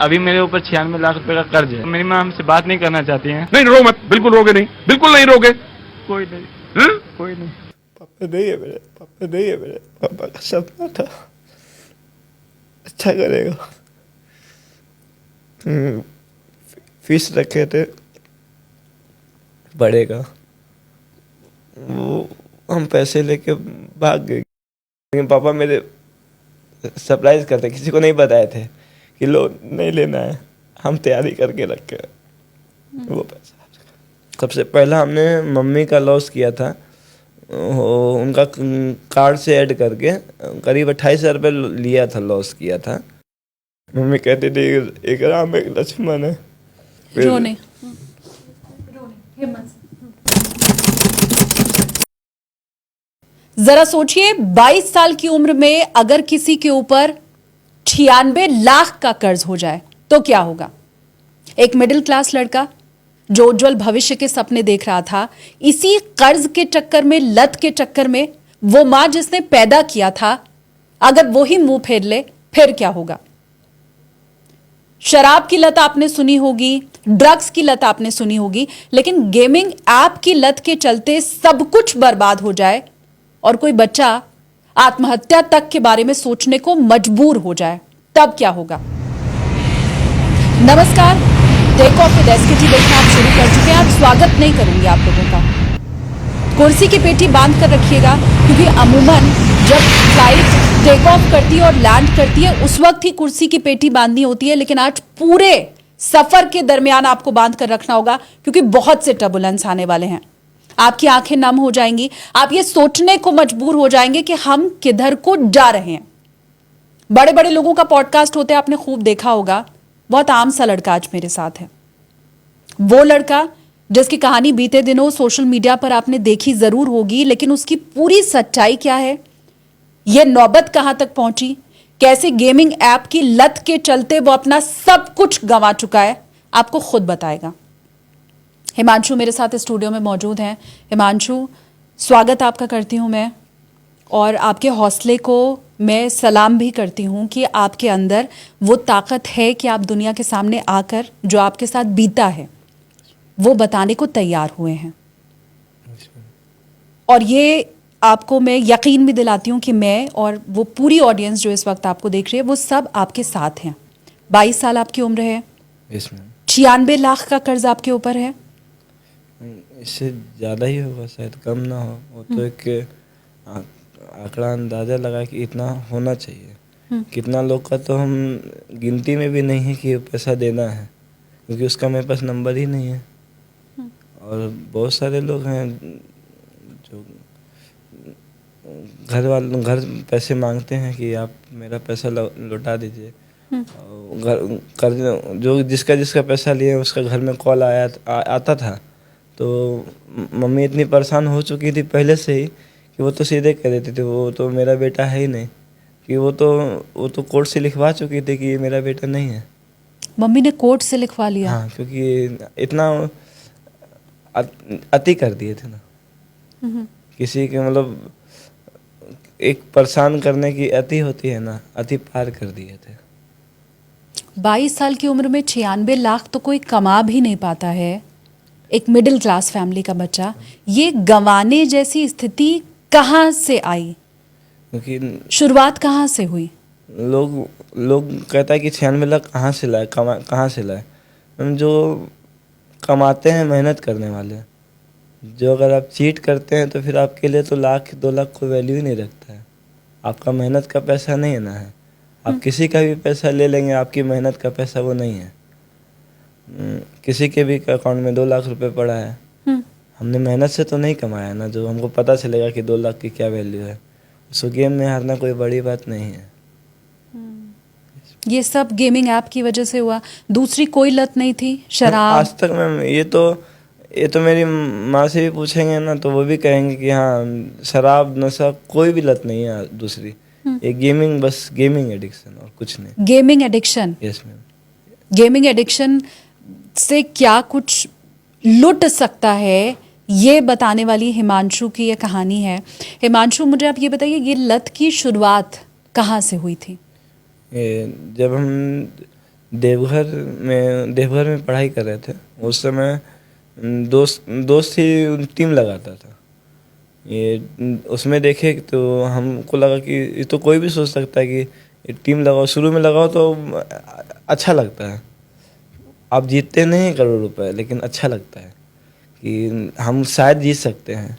अभी मेरे ऊपर 96 लाख रुपए का कर्ज है। मेरी माँ हमसे बात नहीं करना चाहती हैं। नहीं रो मत, बिल्कुल रोगे नहीं, बिल्कुल नहीं रोगे। कोई नहीं, हम्म? कोई नहीं। पापा नहीं है मेरे, पापा नहीं है मेरे। पापा का सपना था, अच्छा करेगा। फीस रखे थे, बढ़ेगा। वो हम पैसे लेके भाग गए, लेकिन पापा मेरे सरप्राइज करते, किसी को नहीं बताए थे कि लो नहीं लेना है, हम तैयारी करके रखे वो पैसा। सबसे पहला हमने मम्मी का लॉस किया था, उनका कार्ड से ऐड करके करीब 28,000 रुपये लिया था, लॉस किया था। मम्मी कहती थी एक राम एक लक्ष्मण है। रोने जरा सोचिए, 22 साल की उम्र में अगर किसी के ऊपर 96 लाख का कर्ज हो जाए तो क्या होगा। एक मिडिल क्लास लड़का जो उज्जवल भविष्य के सपने देख रहा था, इसी कर्ज के चक्कर में, लत के चक्कर में, वो मां जिसने पैदा किया था, अगर वो ही मुंह फेर ले फिर क्या होगा। शराब की लत आपने सुनी होगी, ड्रग्स की लत आपने सुनी होगी, लेकिन गेमिंग ऐप की लत के चलते सब कुछ बर्बाद हो जाए और कोई बच्चा आत्महत्या तक के बारे में सोचने को मजबूर हो जाए, तब क्या होगा। नमस्कार, टेक ऑफ विद एसकेटी देखना आप शुरू कर चुके हैं। आज स्वागत नहीं करूंगी आप लोगों का, कुर्सी की पेटी बांध कर रखिएगा, क्योंकि अमूमन जब फ्लाइट टेक ऑफ करती है और लैंड करती है उस वक्त ही कुर्सी की पेटी बांधनी होती है, लेकिन आज पूरे सफर के दरमियान आपको बांध कर रखना होगा, क्योंकि बहुत से टर्बुलेंस आने वाले हैं। आपकी आंखें नम हो जाएंगी, आप ये सोचने को मजबूर हो जाएंगे कि हम किधर को जा रहे हैं। बड़े बड़े लोगों का पॉडकास्ट होते हैं, आपने खूब देखा होगा। बहुत आम सा लड़का आज मेरे साथ है, वो लड़का जिसकी कहानी बीते दिनों सोशल मीडिया पर आपने देखी जरूर होगी, लेकिन उसकी पूरी सच्चाई क्या है, यह नौबत कहां तक पहुंची, कैसे गेमिंग ऐप की लत के चलते वो अपना सब कुछ गंवा चुका है, आपको खुद बताएगा। हिमांशु मेरे साथ स्टूडियो में मौजूद हैं। हिमांशु, स्वागत आपका करती हूं मैं, और आपके हौसले को मैं सलाम भी करती हूं कि आपके अंदर वो ताकत है कि आप दुनिया के सामने आकर जो आपके साथ बीता है वो बताने को तैयार हुए हैं। और ये आपको मैं यकीन भी दिलाती हूं कि मैं और वो पूरी ऑडियंस जो इस वक्त आपको देख रही है वो सब आपके साथ हैं। 22 साल आपकी उम्र है, 96 लाख का कर्ज आपके ऊपर है। इससे ज़्यादा ही होगा शायद, कम ना हो। वो तो एक आंकड़ा अंदाज़ा लगा कि इतना होना चाहिए। कितना लोग का तो हम गिनती में भी नहीं है कि पैसा देना है, क्योंकि उसका मेरे पास नंबर ही नहीं है। और बहुत सारे लोग हैं जो घर पैसे मांगते हैं कि आप मेरा पैसा लौटा दीजिए। घर कर्ज जो जिसका पैसा लिए उसका घर में कॉल आता था, तो मम्मी इतनी परेशान हो चुकी थी पहले से ही कि वो तो सीधे कह देते थे वो तो मेरा बेटा है ही नहीं, कि वो तो कोर्ट से लिखवा चुकी थी कि ये मेरा बेटा नहीं है। मम्मी ने कोर्ट से लिखवा लिया? हाँ, क्योंकि इतना अति कर दिए थे ना। किसी के मतलब एक परेशान करने की अति होती है ना, अति पार कर दिए थे। 22 साल की उम्र में 96 लाख तो कोई कमा भी नहीं पाता है, एक मिडिल क्लास फैमिली का बच्चा। ये गंवाने जैसी स्थिति कहाँ से आई, क्योंकि शुरुआत कहाँ से हुई? लोग कहता है कि 96 लाख कहाँ से लाए, कहाँ से लाए। हम जो कमाते हैं मेहनत करने वाले, जो अगर आप चीट करते हैं तो फिर आपके लिए तो 1-2 लाख कोई वैल्यू ही नहीं रखता है। आपका मेहनत का पैसा नहीं है ना है, आप किसी का भी पैसा ले लेंगे, आपकी मेहनत का पैसा वो नहीं है। किसी के भी अकाउंट में 2 लाख रुपए पड़ा है, हमने मेहनत से तो नहीं कमाया ना, जो हमको पता चलेगा कि 2 लाख की क्या वैल्यू है। उसको गेम में हारना कोई बड़ी बात नहीं है। ये सब गेमिंग ऐप की वजह से हुआ, दूसरी कोई लत नहीं थी? शराब? आज तक मैम ये तो मेरी माँ से भी पूछेंगे ना तो वो भी कहेंगे कि हाँ, शराब नशा कोई भी लत नहीं है दूसरी, ये गेमिंग, बस गेमिंग एडिक्शन और कुछ नहीं। Gaming addiction? Yes ma'am. Gaming addiction से क्या कुछ लुट सकता है, ये बताने वाली हिमांशु की ये कहानी है। हिमांशु, मुझे आप ये बताइए, ये लत की शुरुआत कहाँ से हुई थी? जब हम देवघर में पढ़ाई कर रहे थे उस समय। दोस्त ही टीम लगाता था ये, उसमें देखे तो हमको लगा कि ये तो कोई भी सोच सकता है कि टीम लगाओ, शुरू में लगाओ तो अच्छा लगता है। आप जीतते नहीं करोड़ रुपए, लेकिन अच्छा लगता है कि हम शायद जीत सकते हैं।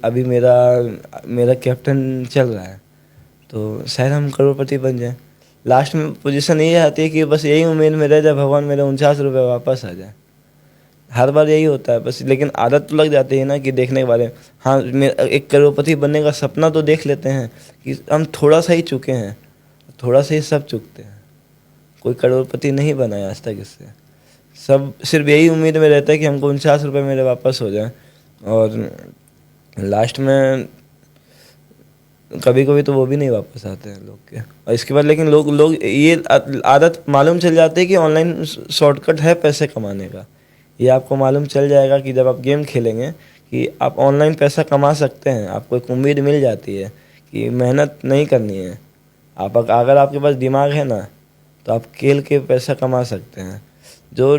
अभी मेरा कैप्टन चल रहा है तो शायद हम करोड़पति बन जाएं। लास्ट में पोजीशन ये आती है कि बस यही उम्मीद में रह जाए, भगवान मेरे 49 रुपये वापस आ जाए। हर बार यही होता है बस, लेकिन आदत तो लग जाती है ना कि देखने के बारे में। हाँ, एक करोड़पति बनने का सपना तो देख लेते हैं कि हम थोड़ा सा ही चुके हैं, थोड़ा सा ही सब चुकते हैं। कोई करोड़पति नहीं बना है आज तक इससे। सब सिर्फ यही उम्मीद में रहता है कि हमको 49 रुपये मेरे वापस हो जाए। और लास्ट में कभी कभी तो वो भी नहीं वापस आते हैं लोग के। और इसके बाद लेकिन लोग ये आदत मालूम चल जाती है कि ऑनलाइन शॉर्टकट है पैसे कमाने का। ये आपको मालूम चल जाएगा कि जब आप गेम खेलेंगे कि आप ऑनलाइन पैसा कमा सकते हैं। आपको एक उम्मीद मिल जाती है कि मेहनत नहीं करनी है। अगर आपके पास दिमाग है ना तो आप खेल के पैसा कमा सकते हैं। जो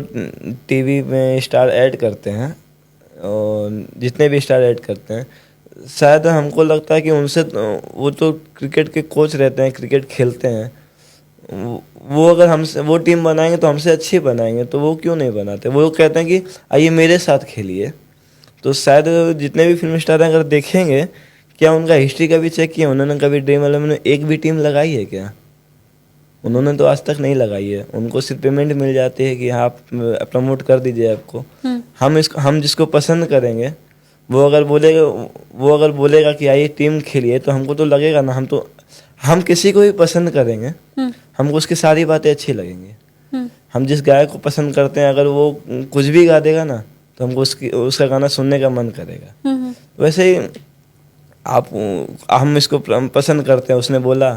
टीवी में स्टार ऐड करते हैं और जितने भी स्टार ऐड करते हैं, शायद हमको लगता है कि उनसे वो तो क्रिकेट के कोच रहते हैं, क्रिकेट खेलते हैं। वो अगर हमसे वो टीम बनाएंगे तो हमसे अच्छी बनाएंगे, तो वो क्यों नहीं बनाते। वो कहते हैं कि आइए मेरे साथ खेलिए। तो शायद जितने भी फिल्म स्टार हैं अगर देखेंगे, क्या उनका हिस्ट्री कभी चेक किया उन्होंने कभी ड्रीम 11 में एक भी टीम लगाई है क्या? उन्होंने तो आज तक नहीं लगाई है। उनको सिर्फ पेमेंट मिल जाती है कि आप प्रमोट कर दीजिए आपको। हम जिसको पसंद करेंगे वो अगर बोलेगा कि आइए टीम खेलिए, तो हमको तो लगेगा ना। हम किसी को भी पसंद करेंगे, हमको उसकी सारी बातें अच्छी लगेंगी। हम जिस गायक को पसंद करते हैं, अगर वो कुछ भी गा देगा ना तो हमको उसका गाना सुनने का मन करेगा। वैसे ही हम इसको पसंद करते हैं। उसने बोला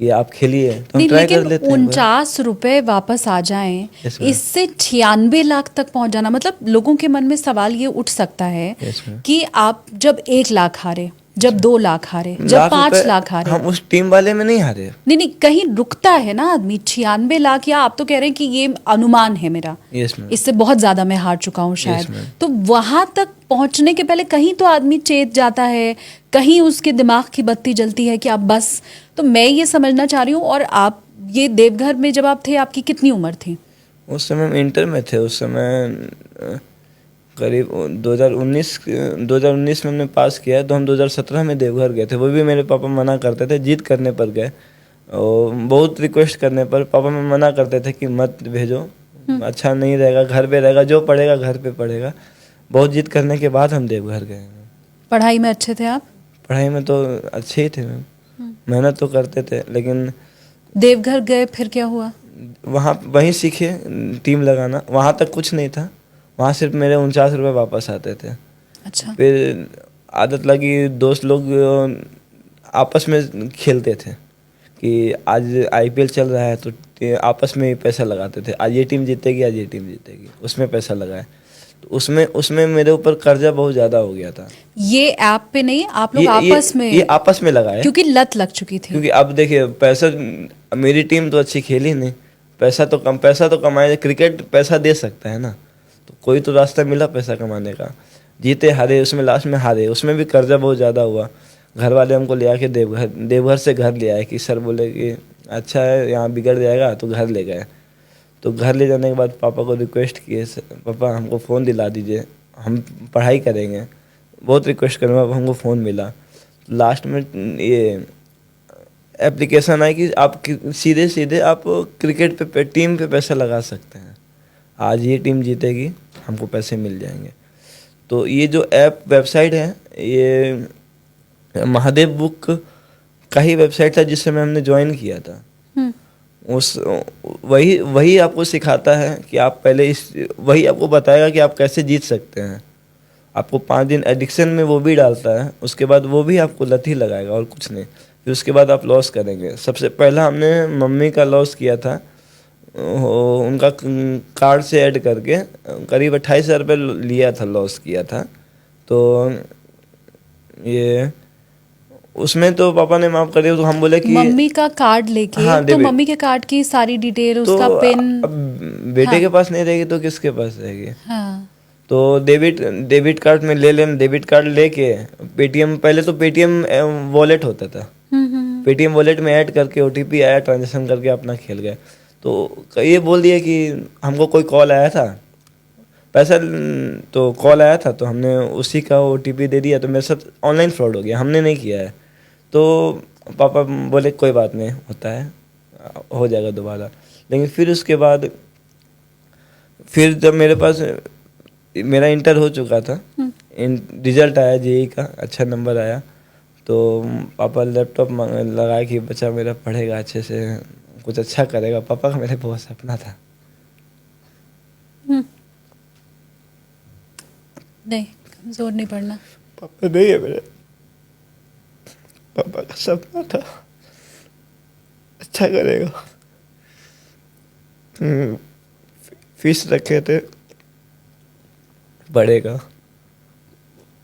कि आप खेलिए तो हम ट्राई कर लेते हैं। 49 रुपए वापस आ जाएं, इससे 96 लाख तक पहुंच जाना, मतलब लोगों के मन में सवाल ये उठ सकता है कि आप जब 1 लाख हारे, जब 2 लाख हारे, जब 5 लाख हारे, हम उस टीम वाले में नहीं हारे। नहीं, कहीं रुकता है ना आदमी। 96 लाख, या आप तो कह रहे हैं कि ये अनुमान है मेरा, इससे बहुत ज्यादा मैं हार चुका हूँ शायद। तो वहां तक पहुंचने के पहले कहीं तो आदमी चेत जाता है, कहीं उसके दिमाग की बत्ती जलती है कि आप बस। तो मैं ये समझना चाह रही हूँ। और आप ये देवघर में जब आप थे, आपकी कितनी उम्र थी? उस समय हम इंटर में थे। उस समय करीब 2019 में हमने पास किया, तो हम 2017 में देवघर गए थे। वो भी मेरे पापा मना करते थे, जिद करने पर गए। और बहुत रिक्वेस्ट करने पर पापा में मना करते थे कि मत भेजो, अच्छा नहीं रहेगा, घर पे रहेगा, जो पढ़ेगा घर पे पढ़ेगा। बहुत जिद करने के बाद हम देवघर गए। पढ़ाई में अच्छे थे आप? पढ़ाई में तो अच्छे ही थे मैम, मेहनत तो करते थे। लेकिन देवघर गए, फिर क्या हुआ? वहीं सीखे टीम लगाना। वहाँ तक कुछ नहीं था, वहाँ सिर्फ मेरे 49 रुपये वापस आते थे। अच्छा। फिर आदत लगी, दोस्त लोग आपस में खेलते थे कि आज IPL चल रहा है तो आपस में पैसा लगाते थे। आज ये टीम जीतेगी, आज ये टीम जीतेगी, उसमें पैसा लगाए। तो उसमें मेरे ऊपर कर्जा बहुत ज़्यादा हो गया था। ये ऐप पे नहीं, आप लोग आपस में? ये आपस में लगाए, क्योंकि लत लग चुकी थी। क्योंकि अब देखिए, पैसा, मेरी टीम तो अच्छी खेली नहीं, पैसा तो कमाए। क्रिकेट पैसा दे सकता है ना, तो कोई तो रास्ता मिला पैसा कमाने का। जीते हारे, उसमें लास्ट में हारे, उसमें भी कर्जा बहुत ज़्यादा हुआ। घर वाले हमको ले आके देवघर से घर ले आए कि सर बोले कि अच्छा है, यहाँ बिगड़ जाएगा, तो घर ले गए। तो घर ले जाने के बाद पापा को रिक्वेस्ट किए, पापा हमको फ़ोन दिला दीजिए, हम पढ़ाई करेंगे। बहुत रिक्वेस्ट करने बाद हमको फ़ोन मिला। लास्ट में ये एप्लीकेशन आई कि आप सीधे आप क्रिकेट पे टीम पे पैसा लगा सकते हैं। आज ये टीम जीतेगी, हमको पैसे मिल जाएंगे। तो ये जो वेबसाइट है, ये महादेव बुक का ही वेबसाइट था जिससे हमने ज्वाइन किया था। वही आपको सिखाता है कि आप पहले वही आपको बताएगा कि आप कैसे जीत सकते हैं। आपको 5 दिन एडिक्शन में वो भी डालता है, उसके बाद वो भी आपको लत ही लगाएगा और कुछ नहीं। फिर उसके बाद आप लॉस करेंगे। सबसे पहला हमने मम्मी का लॉस किया था, उनका कार्ड से ऐड करके करीब 28,000 रुपये लिया था, लॉस किया था। तो ये उसमें तो पापा ने माफ कर दिया, तो हम बोले कि मम्मी का कार्ड लेके हाँ, तो डेबिट। मम्मी के कार्ड की सारी डिटेल, तो उसका पिन। अब बेटे हाँ। के पास नहीं रहेगी तो किसके पास रहेगी? हाँ। तो डेबिट कार्ड में ले लेना, डेबिट कार्ड लेके पेटीएम, पहले तो पेटीएम वॉलेट होता था, पेटीएम वॉलेट में ऐड करके ओटीपी आया, ट्रांजेक्शन करके अपना खेल गए। तो ये बोल दिया कि हमको कोई कॉल आया था, पैसा तो कॉल आया था तो हमने उसी का ओटीपी दे दिया, तो मेरे साथ ऑनलाइन फ्रॉड हो गया, हमने नहीं किया है। तो पापा बोले कोई बात नहीं, होता है, हो जाएगा दोबारा। लेकिन फिर उसके बाद फिर जब मेरे पास मेरा इंटर हो चुका था, रिजल्ट आया जेई का, अच्छा नंबर आया, तो पापा लैपटॉप लगाया कि बच्चा मेरा पढ़ेगा अच्छे से, कुछ अच्छा करेगा। पापा का मेरे बहुत सपना था। नहीं, कमजोर नहीं पड़ना। पापा नहीं है मेरे, पापा का सपना था अच्छा करेगा। फीस रखे थे, पढ़ेगा।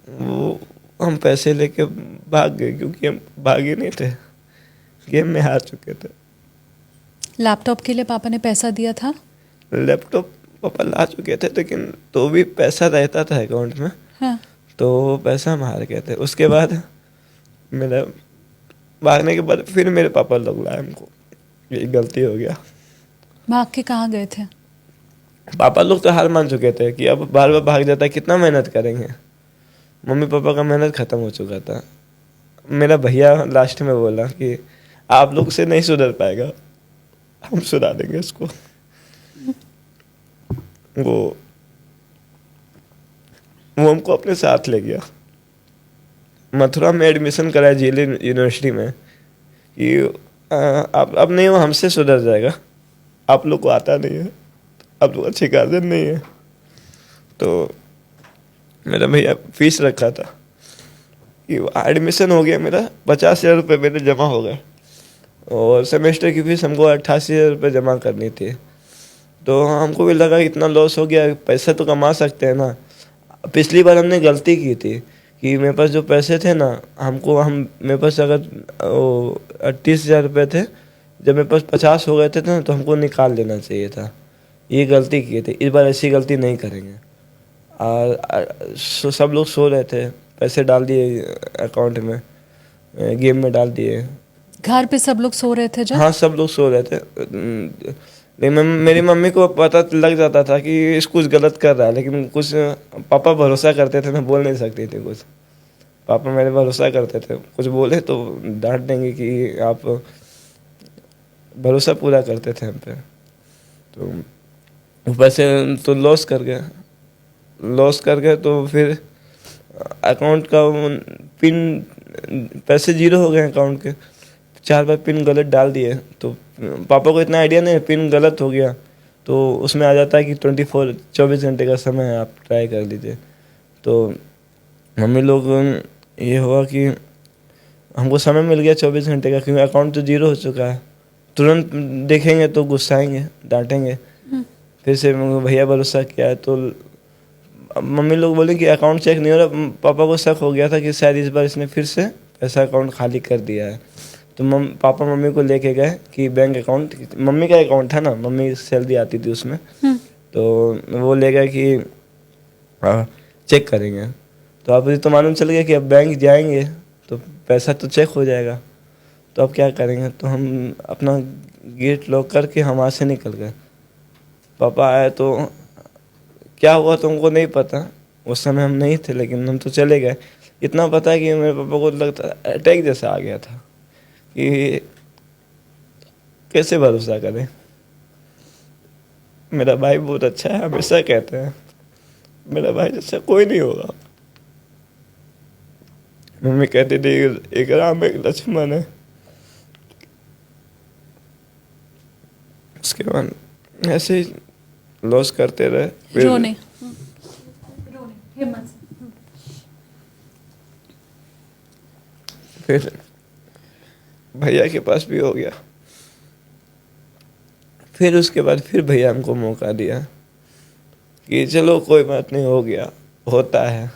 वो हम पैसे लेके भाग गए, क्योंकि हम भागे नहीं थे, गेम में हार चुके थे। लैपटॉप के लिए पापा ने पैसा दिया था? लैपटॉप पापा ला चुके थे, लेकिन तो भी पैसा रहता था अकाउंट में। हाँ। तो वो पैसा हम हार गए थे। उसके बाद मेरा भागने के बाद फिर मेरे पापा लोग लाए हमको, ये गलती हो गया। भाग के कहाँ गए थे? पापा लोग तो हार मान चुके थे कि अब बार बार भाग जाता है, कितना मेहनत करेंगे। मम्मी पापा का मेहनत ख़त्म हो चुका था। मेरा भैया लास्ट में बोला कि आप लोग से नहीं सुधर पाएगा, हम सुधार देंगे इसको। वो हमको अपने साथ ले गया, मथुरा में एडमिशन कराया झील यूनिवर्सिटी में, कि आप अब नहीं, वो हमसे सुधर जाएगा, आप लोग को आता नहीं है, आप लोग अच्छे गार्जियन नहीं है। तो मेरा भैया फीस रखा था कि एडमिशन हो गया, मेरा 50,000 रुपये मेरे जमा हो गए, और सेमेस्टर की फीस हमको 88,000 रुपये जमा करनी थी। तो हमको भी लगा इतना लॉस हो गया, पैसा तो कमा सकते हैं ना। पिछली बार हमने गलती की थी कि मेरे पास जो पैसे थे ना, मेरे पास अगर 38,000 रुपये थे, जब मेरे पास 50 हो गए थे ना, तो हमको निकाल लेना चाहिए था। ये गलती की थी, इस बार ऐसी गलती नहीं करेंगे। और सब लोग सो रहे थे, पैसे डाल दिए अकाउंट में, गेम में डाल दिए। घर पे सब लोग सो रहे थे जब? हाँ, सब लोग सो रहे थे। लेकिन मेरी मम्मी को पता लग जाता था कि इस कुछ गलत कर रहा है, लेकिन कुछ पापा भरोसा करते थे, मैं बोल नहीं सकती थी कुछ। पापा मेरे भरोसा करते थे, कुछ बोले तो डांट देंगे कि आप, भरोसा पूरा करते थे हम पे। तो पैसे तो लॉस कर गए, तो फिर अकाउंट का पिन, पैसे जीरो हो गए अकाउंट के। 4 बार पिन गलत डाल दिए, तो पापा को इतना आइडिया नहीं, पिन गलत हो गया तो उसमें आ जाता है कि 24 घंटे का समय है, आप ट्राई कर लीजिए। तो मम्मी लोग, ये हुआ कि हमको समय मिल गया 24 घंटे का, क्योंकि अकाउंट तो जीरो हो चुका है। तुरंत देखेंगे तो गुस्साएंगे, डांटेंगे। फिर से भैया भरोसा किया, तो मम्मी लोग बोले कि अकाउंट चेक नहीं हो रहा। पापा को शक हो गया था कि शायद इस बार इसने फिर से पैसा अकाउंट खाली कर दिया है। तो पापा मम्मी को लेके गए कि बैंक अकाउंट, मम्मी का अकाउंट था ना, मम्मी सैलरी आती थी उसमें, तो वो ले गए कि चेक करेंगे। तो अब तो मालूम चल गया कि अब बैंक जाएंगे तो पैसा तो चेक हो जाएगा, तो अब क्या करेंगे। तो हम अपना गेट लॉक करके हम वहाँ से निकल गए। पापा आए तो क्या हुआ तो हमको नहीं पता, उस समय हम नहीं थे, लेकिन हम तो चले गए। इतना पता है कि मेरे पापा को लगता अटैक जैसा आ गया था कि कैसे भरोसा करें। मेरा भाई बहुत अच्छा है, हमेशा कहते हैं मेरा भाई जैसा कोई नहीं होगा। मम्मी कहती थी एक राम एक लक्ष्मण है। उसके बाद ऐसे ही लॉस करते रहे। रोने हिम्मत से। फिर भैया के पास भी हो गया। फिर उसके बाद फिर भैया हमको मौका दिया कि चलो कोई बात नहीं, हो गया, होता है।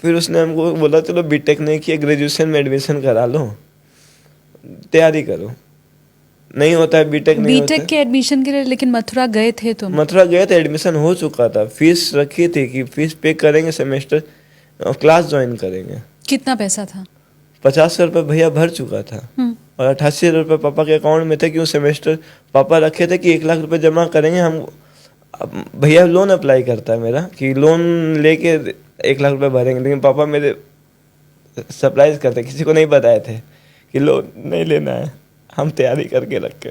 फिर उसने हमको बोला चलो बीटेक नहीं किया, ग्रेजुएशन में एडमिशन करा लो, तैयारी करो। नहीं होता है बीटेक, नहीं होता बीटेक है। के एडमिशन के लिए लेकिन मथुरा गए थे तुम? मथुरा गए थे, एडमिशन हो चुका था, फीस रखी थी कि फीस पे करेंगे, सेमेस्टर क्लास ज्वाइन करेंगे। कितना पैसा था? 50 रुपये भैया भर चुका था और 88 रुपये पापा के अकाउंट में थे, क्यों सेमेस्टर पापा रखे थे कि 1 लाख रुपए जमा करेंगे हम। अब भैया लोन अप्लाई करता है मेरा कि लोन लेके 1 लाख रुपए भरेंगे, लेकिन पापा मेरे सरप्राइज करते, किसी को नहीं बताए थे कि लोन नहीं लेना है, हम तैयारी करके रखे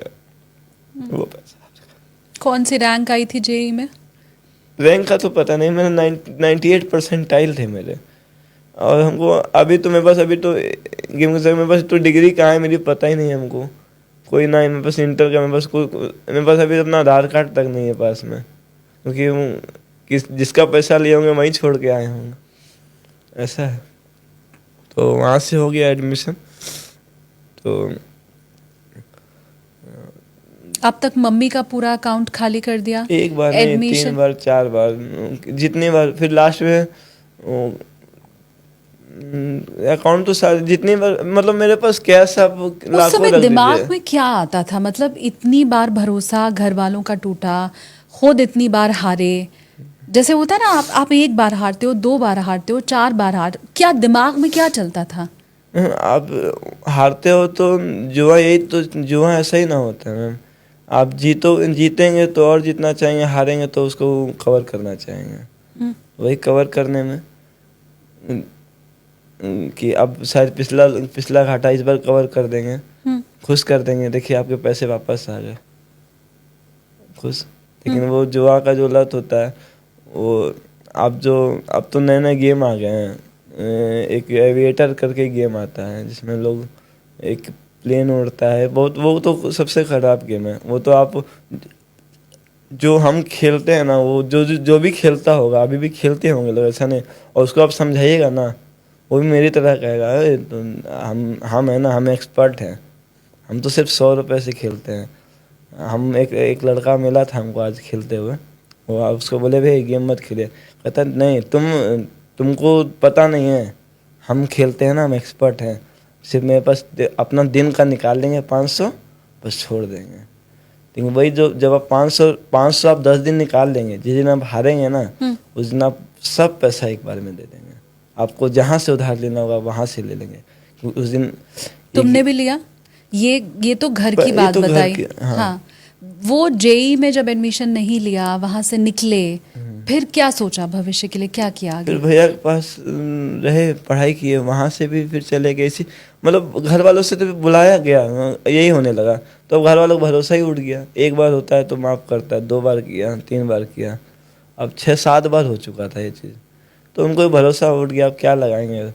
वो पैसा। कौन सी रैंक आई थी जेई में? रैंक का तो पता नहीं, मेरे 98 परसेंटाइल थे मेरे। और हमको अभी तो मेरे पास मेरे पास तो डिग्री कहाँ है मेरी पता ही नहीं है हमको, कोई ना है मेरे पास इंटर का, मेरे पास अभी अपना आधार कार्ड तक नहीं है पास में, क्योंकि जिसका पैसा लिए होंगे वहीं छोड़ के आए होंगे, ऐसा है। तो वहाँ से हो गया एडमिशन। तो अब तक मम्मी का पूरा अकाउंट खाली कर दिया? एक बार नहीं, 3 बार 4 बार, जितनी बार, फिर लास्ट में अकाउंट तो सारे जितनी बार, मतलब मेरे पास कैश अब उस लाखों समय रख दिमाग दीजिए। में क्या आता था? मतलब इतनी बार भरोसा घर वालों का टूटा, खुद इतनी बार हारे, जैसे होता है ना, आप 1 बार हारते हो, 2 बार हारते हो, 4 बार क्या दिमाग में क्या चलता था? आप हारते हो तो जुआ, यही तो जुआ ऐसा ही ना होता है मैम। आप जीतेंगे तो और जीतना चाहेंगे, हारेंगे तो उसको कवर करना चाहेंगे। वही कवर करने में कि अब शायद पिछला घाटा इस बार कवर कर देंगे, खुश कर देंगे, देखिए आपके पैसे वापस आ गए, खुश। लेकिन वो जुआ का जो लत होता है वो अब तो नए नए गेम आ गए हैं। एक एविएटर करके गेम आता है जिसमें लोग एक प्लेन उड़ता है, बहुत, वो तो सबसे खराब गेम है। वो तो आप जो हम खेलते हैं ना, वो जो भी खेलता होगा, अभी भी खेलते होंगे लोग, ऐसा नहीं, और उसको आप समझाइएगा ना, वो भी मेरी तरह कहेगा तो हम है ना, हम एक्सपर्ट हैं, हम तो सिर्फ 100 रुपये से खेलते हैं। हम एक लड़का मिला था हमको आज खेलते हुए, वो उसको बोले भाई गेम मत खेलिए, कहता नहीं तुमको पता नहीं है, हम खेलते हैं ना, हम एक्सपर्ट हैं, सिर्फ मेरे पास अपना दिन का निकाल लेंगे 500, बस छोड़ देंगे। लेकिन वही जब आप 500 आप 10 दिन निकाल लेंगे, जिस दिन आप हारेंगे ना, उस दिन आप सब पैसा एक बार में दे देंगे। आपको जहाँ से उधार लेना होगा वहाँ से ले लेंगे। उस दिन तुमने भी लिया? ये तो घर की बात तो बताई। हाँ, वो जेई में जब एडमिशन नहीं लिया, वहां से निकले, फिर क्या सोचा भविष्य के लिए, क्या किया आगे? फिर भैया के पास रहे, पढ़ाई किए, वहाँ से भी फिर चले गए। इसी मतलब घर वालों से तो बुलाया गया, यही होने लगा, तो घर वालों का भरोसा ही उठ गया। 1 बार होता है तो माफ़ करता है, 2 बार किया, 3 बार किया, अब 6-7 बार हो चुका था ये चीज़, तो उनको भरोसा उठ गया, अब क्या लगाएंगे,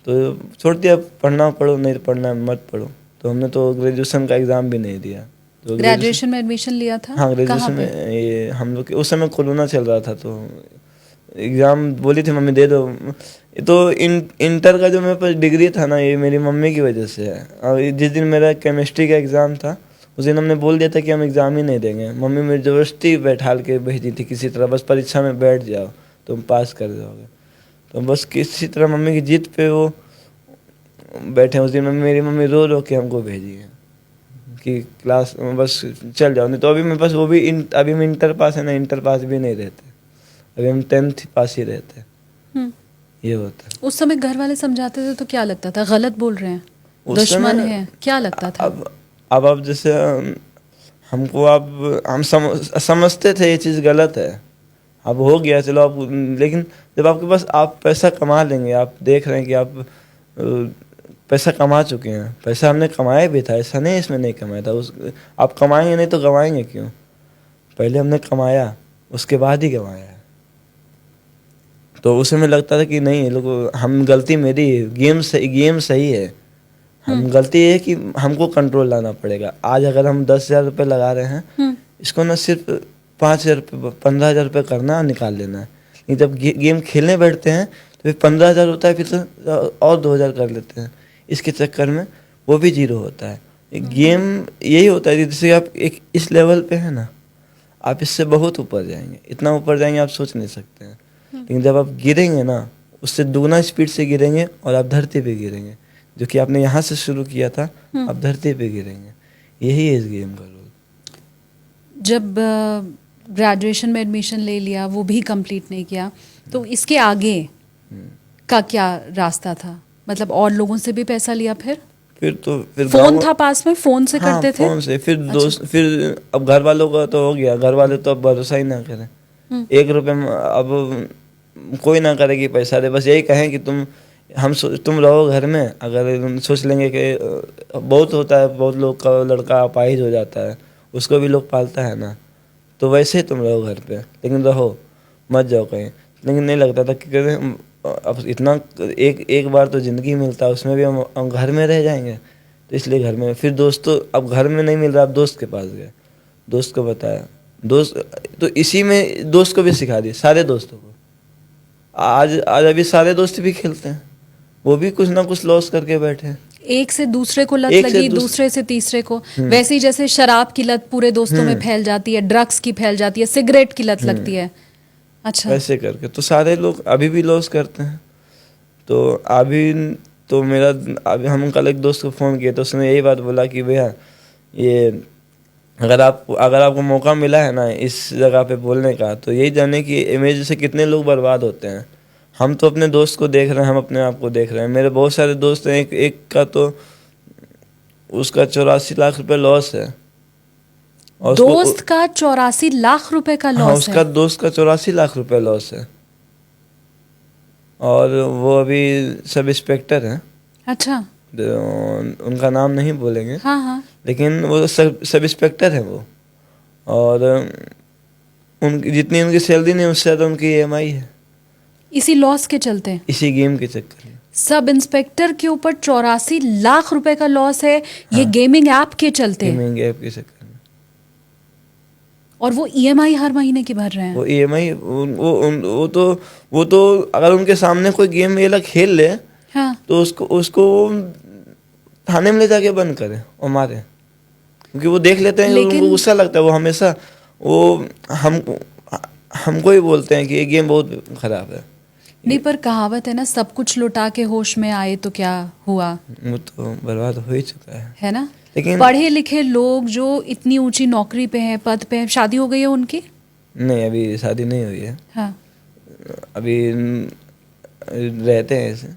तो छोड़ दिया, पढ़ना पढ़ो, नहीं पढ़ना मत पढ़ो। तो हमने तो ग्रेजुएशन का एग्ज़ाम भी नहीं दिया। तो ग्रेजुएशन में एडमिशन लिया था? हाँ, ग्रेजुएशन में ये हम लोग उस समय कोरोना चल रहा था, तो एग्ज़ाम बोली थी मम्मी दे दो। तो इंटर का जो मेरे पास डिग्री था ना, ये मेरी मम्मी की वजह से है। और जिस दिन मेरा केमिस्ट्री का एग्ज़ाम था, उस दिन हमने बोल दिया था कि हम एग्ज़ाम ही नहीं देंगे। मम्मी मेरी ज़बरदस्ती बैठाल के भेजी थी किसी तरह, बस परीक्षा में बैठ जाओ तुम पास कर जाओगे। तो बस किसी तरह मम्मी की जिद पे वो बैठे। उस दिन मेरी मम्मी रो रो के हमको भेजी है कि क्लास बस चल जाओ, नहीं तो अभी मेरे पास वो भी अभी हम इंटर पास है ना, इंटर पास भी नहीं रहते, अभी हम 10th पास ही रहते। ये होता है। उस समय घर वाले समझाते थे तो क्या लगता था? गलत बोल रहे हैं, उस दुश्मन समय है, क्या लगता था? अब जैसे हमको अब हम समझते थे ये चीज़ गलत है, अब हो गया चलो। अब लेकिन जब आपके पास आप पैसा कमा लेंगे, आप देख रहे हैं कि आप पैसा कमा चुके हैं, पैसा हमने कमाया भी था, ऐसा नहीं इसमें नहीं कमाया था। आप कमाएंगे नहीं तो गंवाएंगे क्यों? पहले हमने कमाया, उसके बाद ही गंवाया है। तो उस समय लगता था कि नहीं, लोग हम गलती मेरी, गेम सही है, हम गलती है कि हमको कंट्रोल लाना पड़ेगा। आज अगर हम 10,000 रुपये लगा रहे हैं, इसको ना सिर्फ 5,000 रुपये 15,000 रुपये करना, निकाल लेना है। नहीं, जब गेम खेलने बैठते हैं तो फिर 15,000 होता है, फिर तो और 2,000 कर लेते हैं। इसके चक्कर में वो भी 0 होता है। गेम यही होता है, जैसे आप एक इस लेवल पे है ना, आप इससे बहुत ऊपर जाएंगे, इतना ऊपर जाएंगे आप सोच नहीं सकते हैं। लेकिन जब आप गिरेंगे ना, उससे दुगना स्पीड से गिरेंगे और आप धरती पे गिरेंगे। जो कि आपने यहाँ से शुरू किया था, आप धरती पे गिरेंगे। यही है इस गेम का रूल। जब ग्रेजुएशन में एडमिशन ले लिया, वो भी कंप्लीट नहीं किया, तो इसके आगे का क्या रास्ता था? मतलब और लोगों से भी पैसा लिया? फिर फिर फोन गाँव- था पास में, फोन से हाँ, करते थे? फोन से। फिर दोस्त, फिर अब घर वालों का तो हो गया, घर वाले तो अब भरोसा ही ना करें। 1 रुपए में अब कोई ना करे कि पैसा दे, बस यही कहें कि तुम रहो घर में। अगर सोच लेंगे कि बहुत होता है, बहुत लोग का लड़का अपाहिज हो जाता है, उसको भी लोग पालता है ना, तो वैसे ही तुम रहो घर पे, लेकिन रहो, मत जाओ कहीं। लेकिन नहीं लगता था कि अब इतना एक बार तो ज़िंदगी मिलता है, उसमें भी हम घर में रह जाएंगे, तो इसलिए घर में। फिर दोस्तों, अब घर में नहीं मिल रहा, अब दोस्त के पास गए, दोस्त को बताया, दोस्त तो इसी में दोस्त को भी सिखा दिया, सारे दोस्तों को। आज अभी सारे दोस्त भी खेलते हैं, वो भी कुछ ना कुछ लॉस करके बैठे हैं। एक से दूसरे को लत एक से लगी, दूसरे से तीसरे को। वैसे ही जैसे शराब की लत पूरे दोस्तों में फैल जाती है, ड्रग्स की फैल जाती है, सिगरेट की लत लगती है। अच्छा, वैसे करके तो सारे लोग अभी भी लॉस करते हैं। तो अभी तो अभी हम कल एक दोस्त को फ़ोन किए तो उसने यही बात बोला कि भैया, ये अगर आपको मौका मिला है ना इस जगह पे बोलने का, तो यही जाने कि इमेज से कितने लोग बर्बाद होते हैं। हम तो अपने दोस्त को देख रहे हैं, हम अपने आप को देख रहे हैं। मेरे बहुत सारे दोस्त हैं, एक का तो उसका 84 लाख रुपए लॉस है। और दोस्त का 84 लाख रुपए का हाँ, लॉस उसका है? दोस्त का 84 लाख रुपए लॉस है। और वो अभी सब इंस्पेक्टर हैं। अच्छा, उनका नाम नहीं बोलेंगे, हाँ हाँ। लेकिन वो सब इंस्पेक्टर हैं वो। और उनकी जितनी उनकी सैलरी नहीं, उससे ज़्यादा उनकी EMI है, इसी लॉस के चलते? इसी गेम के चक्कर में। सब इंस्पेक्टर के ऊपर 84 लाख रुपए का लॉस है, ये गेमिंग ऐप के चलते? गेमिंग ऐप के चक्कर में। और वो EMI हर महीने की भर रहे हैं? वो EMI वो तो अगर उनके सामने कोई गेम ये लोग खेल ले, हाँ। तो उसको थाने में ले जाके बंद करे और मारे, क्योंकि वो देख लेते हैं, उनको गुस्सा लगता है। वो हमेशा हमको ही बोलते हैं कि ये गेम बहुत खराब है। नहीं, पर कहावत है ना, सब कुछ लुटा के होश में आए तो क्या हुआ? वो तो बर्बाद हो ही चुका है ना? लेकिन पढ़े लिखे लोग जो इतनी ऊंची नौकरी पे हैं, पद पे हैं, शादी हो गई है उनकी? नहीं, अभी शादी नहीं हुई है। हाँ। अभी रहते हैं ऐसे,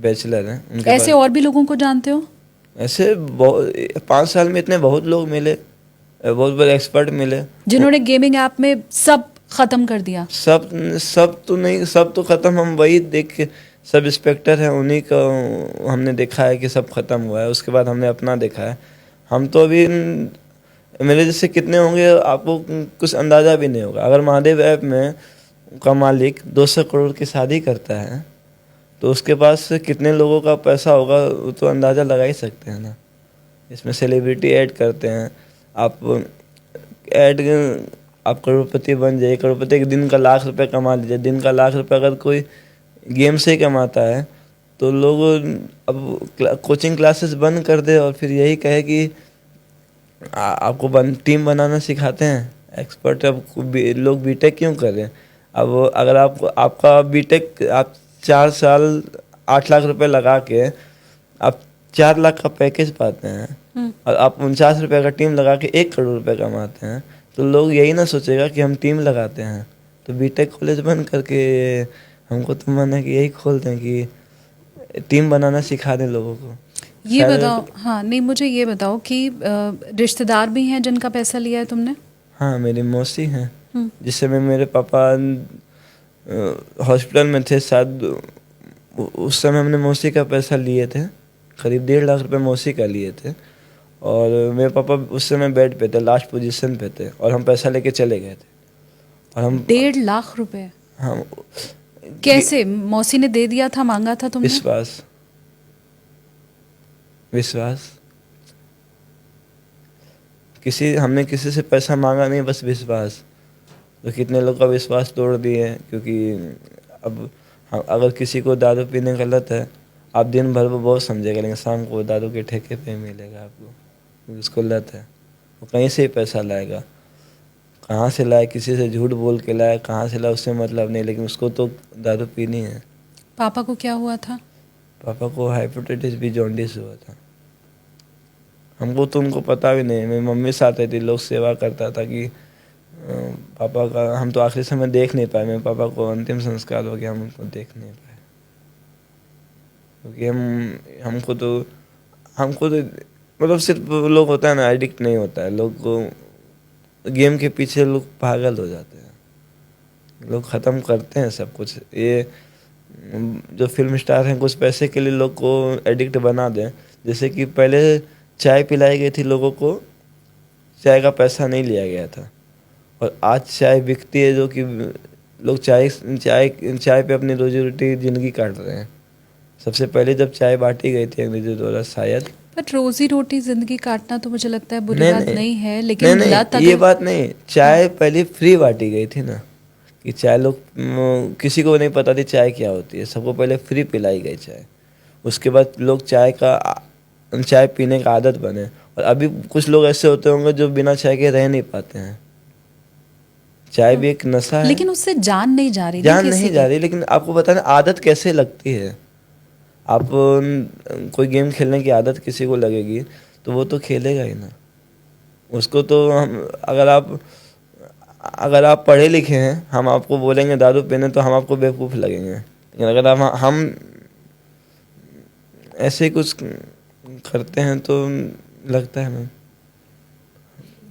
बैचलर हैं। उनके ऐसे और भी लोगों को जानते हो? ऐसे 5 साल में इतने बहुत लोग मिले, बहुत बड़े एक्सपर्ट मिले, जिन्होंने गेमिंग ऐप में सब खत्म कर दिया। सब तो नहीं, सब तो खत्म हम वही देख के, सब इंस्पेक्टर हैं उन्हीं का हमने देखा है कि सब खत्म हुआ है। उसके बाद हमने अपना देखा है। हम तो अभी मेरे जैसे कितने होंगे आपको कुछ अंदाज़ा भी नहीं होगा। अगर महादेव ऐप में का मालिक 200 करोड़ की शादी करता है, तो उसके पास कितने लोगों का पैसा होगा वो तो अंदाज़ा लगा ही सकते हैं ना। इसमें सेलिब्रिटी ऐड करते हैं, आप करोड़पति बन जाइए, करोड़पति एक दिन का लाख रुपए कमा लीजिए। दिन का लाख रुपए अगर कोई गेम से ही कमाता है, तो लोग अब कोचिंग क्लासेस बंद कर दे और फिर यही कहे कि आपको टीम बनाना सिखाते हैं एक्सपर्ट। अब लोग बीटेक क्यों कर रहे हैं? अब अगर आपका बीटेक आप 4 साल 8 लाख रुपए लगा के आप 4 लाख का पैकेज पाते हैं और आप 49 रुपए का टीम लगा के 1 करोड़ रुपए कमाते हैं, तो लोग यही ना सोचेगा कि हम टीम लगाते हैं। तो बीटेक कॉलेज बंद करके हमको तो मन है कि यही खोलते हैं कि टीम बनाना सिखा दें लोगों को। ये बताओ, हाँ नहीं, मुझे ये बताओ कि रिश्तेदार भी हैं जिनका पैसा लिया है तुमने? हाँ, मेरी मौसी हैं, जिस समय मेरे पापा हॉस्पिटल में थे, शायद उस समय हमने मौसी का पैसा लिए थे, करीब 1.5 लाख रुपए मौसी का लिए थे। और मेरे पापा उस समय बेड पे थे, लास्ट पोजीशन पे थे, और हम पैसा लेके चले गए थे। और हम 1.5 लाख रुपए? हाँ। कैसे? मौसी ने दे दिया था, मांगा था तुमने? विश्वास। हमने किसी से पैसा मांगा नहीं, बस विश्वास। तो कितने लोग का विश्वास तोड़ दिए, क्योंकि अब अगर किसी को दारू पीने का लत है, आप दिन भर वो बहुत समझेगा, लेकिन शाम को दारू के ठेके पे मिलेगा आपको, क्योंकि उसको लत है। वो कहीं से ही पैसा लाएगा, कहाँ से लाए, किसी से झूठ बोल के लाए, कहाँ से लाए उससे मतलब नहीं, लेकिन उसको तो दारू पीनी है। पापा को क्या हुआ था? पापा को हेपेटाइटिस बी जॉन्डिस हुआ था। हमको तो उनको पता भी नहीं। मेरी मम्मी साथ आई थी, लोग सेवा करता था कि पापा का हम तो आखिरी समय देख नहीं पाए। मेरे पापा को अंतिम संस्कार हो गया, हम उनको देख नहीं पाए क्योंकि हमको तो मतलब सिर्फ लोग होता है ना, एडिक्ट नहीं होता है लोग को, गेम के पीछे लोग पागल हो जाते हैं, लोग ख़त्म करते हैं सब कुछ। ये जो फिल्म स्टार हैं कुछ पैसे के लिए लोग को एडिक्ट बना दें। जैसे कि पहले चाय पिलाई गई थी लोगों को, चाय का पैसा नहीं लिया गया था, और आज चाय बिकती है जो कि लोग चाय पे अपनी रोजी रोटी ज़िंदगी काट रहे हैं। सबसे पहले जब चाय बांटी गई थी अंग्रेजों द्वारा शायद, बट रोजी रोटी जिंदगी काटना तो मुझे लगता है बुरी नहीं, बात नहीं, नहीं है, लेकिन नहीं, लत ये अगर बात नहीं। चाय पहले फ्री बांटी गई थी ना, कि चाय लोग किसी को नहीं पता थी चाय क्या होती है, सबको पहले फ्री पिलाई गई चाय। उसके बाद लोग चाय पीने का आदत बने, और अभी कुछ लोग ऐसे होते होंगे जो बिना चाय के रह नहीं पाते हैं। चाय भी एक नशा है, लेकिन उससे जान नहीं जा रही जान किसी नहीं की। जा रही। लेकिन आपको बताना आदत कैसे लगती है। आप कोई गेम खेलने की आदत किसी को लगेगी तो वो तो खेलेगा ही ना। उसको तो अगर आप पढ़े लिखे हैं, हम आपको बोलेंगे दारू पीने तो हम आपको बेवकूफ़ लगेंगे। लेकिन अगर हम ऐसे कुछ करते हैं तो लगता है मैम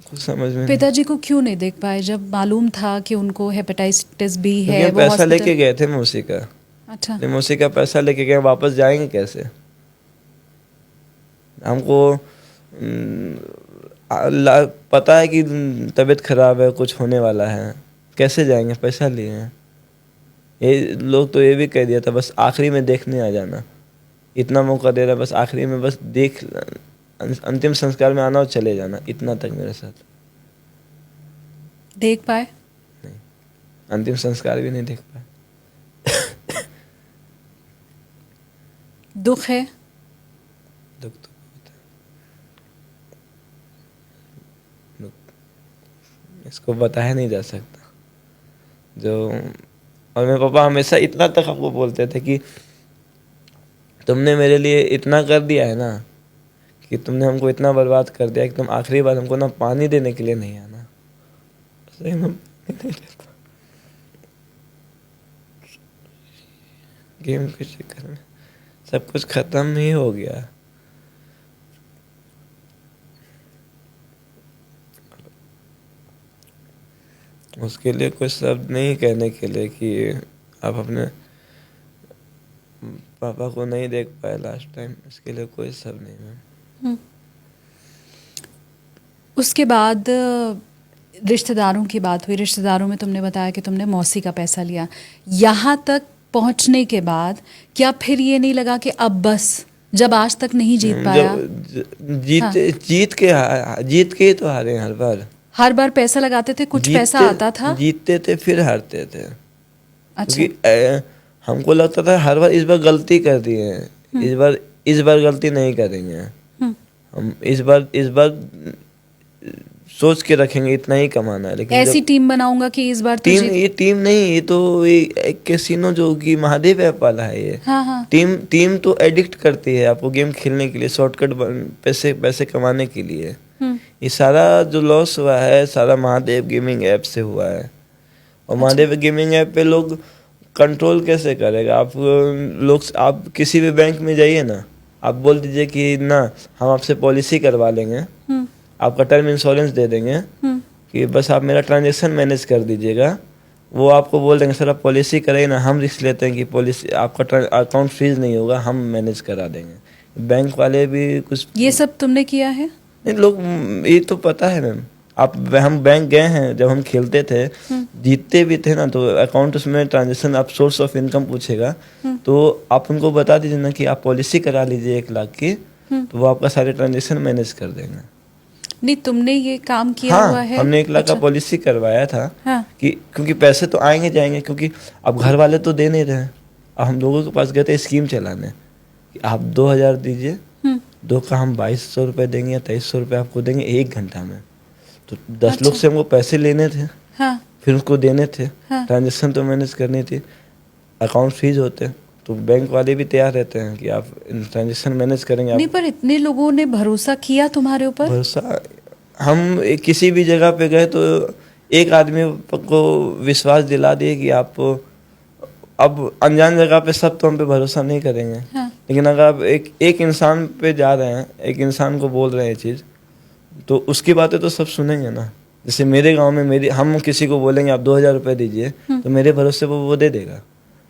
कुछ समझ में नहीं। पिताजी को क्यों नहीं देख पाए जब मालूम था कि उनको हेपेटाइटिस बी है? क्योंकि वो पैसा हॉस्पिटल- लेके गए थे मौसी का, अच्छा, मौसी का पैसा लेके गए, वापस जाएंगे कैसे? हमको पता है कि तबीयत खराब है, कुछ होने वाला है, कैसे जाएंगे? पैसा लिए हैं। ये लोग तो ये भी कह दिया था बस आखिरी में देखने आ जाना, इतना मौका दे रहा है, बस आखिरी में बस देख, अंतिम संस्कार में आना और चले जाना, इतना तक मेरे साथ। देख पाए? नहीं, अंतिम संस्कार भी नहीं देख पाए। दुख है? दुख तो बहुत है, दुख इसको बताया नहीं जा सकता। और मेरे पापा हमेशा इतना तक हमको बोलते थे कि तुमने मेरे लिए इतना कर दिया है ना, कि तुमने हमको इतना बर्बाद कर दिया कि तुम आखिरी बार हमको ना पानी देने के लिए नहीं आना। सही में गेम के चक्कर में सब कुछ खत्म ही हो गया। उसके लिए कुछ शब्द नहीं कहने के लिए कि आप अपने पापा को नहीं देख पाए लास्ट टाइम, इसके लिए कोई शब्द नहीं मैम। उसके बाद रिश्तेदारों की बात हुई। रिश्तेदारों में तुमने बताया कि तुमने मौसी का पैसा लिया। यहाँ तक पहुँचने के बाद क्या फिर ये नहीं लगा कि अब बस, जब आज तक नहीं जीत पाया? जीत के ही तो हारे हर बार। हर बार पैसा लगाते थे, कुछ पैसा आता था, जीतते थे फिर हारते थे। अच्छा, क्योंकि हमको लगता था हर बार इस बार गलती कर दी है, इस बार गलती नहीं करेंगे हम, इस बार सोच के रखेंगे इतना ही कमाना है। लेकिन ऐसी टीम बनाऊंगा कि इस बार तो ये टीम नहीं, ये तो एक कैसीनो जो कि महादेव ऐप वाला है ये। हाँ। टीम तो एडिक्ट करती है आपको गेम खेलने के लिए, शॉर्टकट पैसे कमाने के लिए। ये सारा जो लॉस हुआ है सारा महादेव गेमिंग ऐप से हुआ है। और महादेव गेमिंग ऐप पे लोग कंट्रोल कैसे करेगा? आप किसी भी बैंक में जाइए ना, आप बोल दीजिए कि ना हम आपसे पॉलिसी करवा लेंगे, आपका टर्म इंश्योरेंस दे देंगे कि बस आप मेरा ट्रांजैक्शन मैनेज कर दीजिएगा। वो आपको बोल देंगे सर आप पॉलिसी करेंगे ना, हम रिस्क लेते हैं कि पॉलिसी आपका अकाउंट फ्रीज नहीं होगा, हम मैनेज करा देंगे। बैंक वाले भी कुछ, ये सब तुमने किया है? नहीं लोग, ये तो पता है मैम। हम बैंक गए हैं, जब हम खेलते थे जीतते भी थे ना, तो अकाउंट उसमें ट्रांजैक्शन, आप सोर्स ऑफ इनकम पूछेगा तो आप उनको बता दीजिए ना कि आप पॉलिसी करा लीजिए 1 लाख की, तो वो आपका सारे ट्रांजैक्शन मैनेज कर देंगे। नहीं, तुमने ये काम किया हुआ है? हमने 1 लाख का पॉलिसी करवाया था। हाँ। कि क्योंकि पैसे तो आएंगे जाएंगे, क्योंकि अब घर वाले तो दे नहीं रहे। अब हम लोगों के पास गए थे स्कीम चलाने, आप 2000 दीजिए, 2 का हम 2200 रुपये देंगे या 2300 रुपये आपको देंगे 1 घंटा में। तो 10 लोग से हमको पैसे लेने थे, हाँ। फिर उसको देने थे, हाँ। ट्रांजेक्शन तो मैनेज करनी थी, अकाउंट फ्रीज होते, तो बैंक वाले भी तैयार रहते हैं कि आप ट्रांजेक्शन मैनेज करेंगे। नहीं, आप पर इतने लोगों ने भरोसा किया तुम्हारे ऊपर। भरोसा, हम किसी भी जगह पे गए तो एक आदमी को विश्वास दिला दिए कि आप, अब अनजान जगह पे सब तो हम पे भरोसा नहीं करेंगे। हाँ। लेकिन अगर आप एक इंसान पे जा रहे हैं, एक इंसान को बोल रहे हैं ये चीज़, तो उसकी बातें तो सब सुनेंगे ना। जैसे मेरे गांव में हम किसी को बोलेंगे आप 2000 रुपये दीजिए, तो मेरे भरोसे पर वो दे देगा।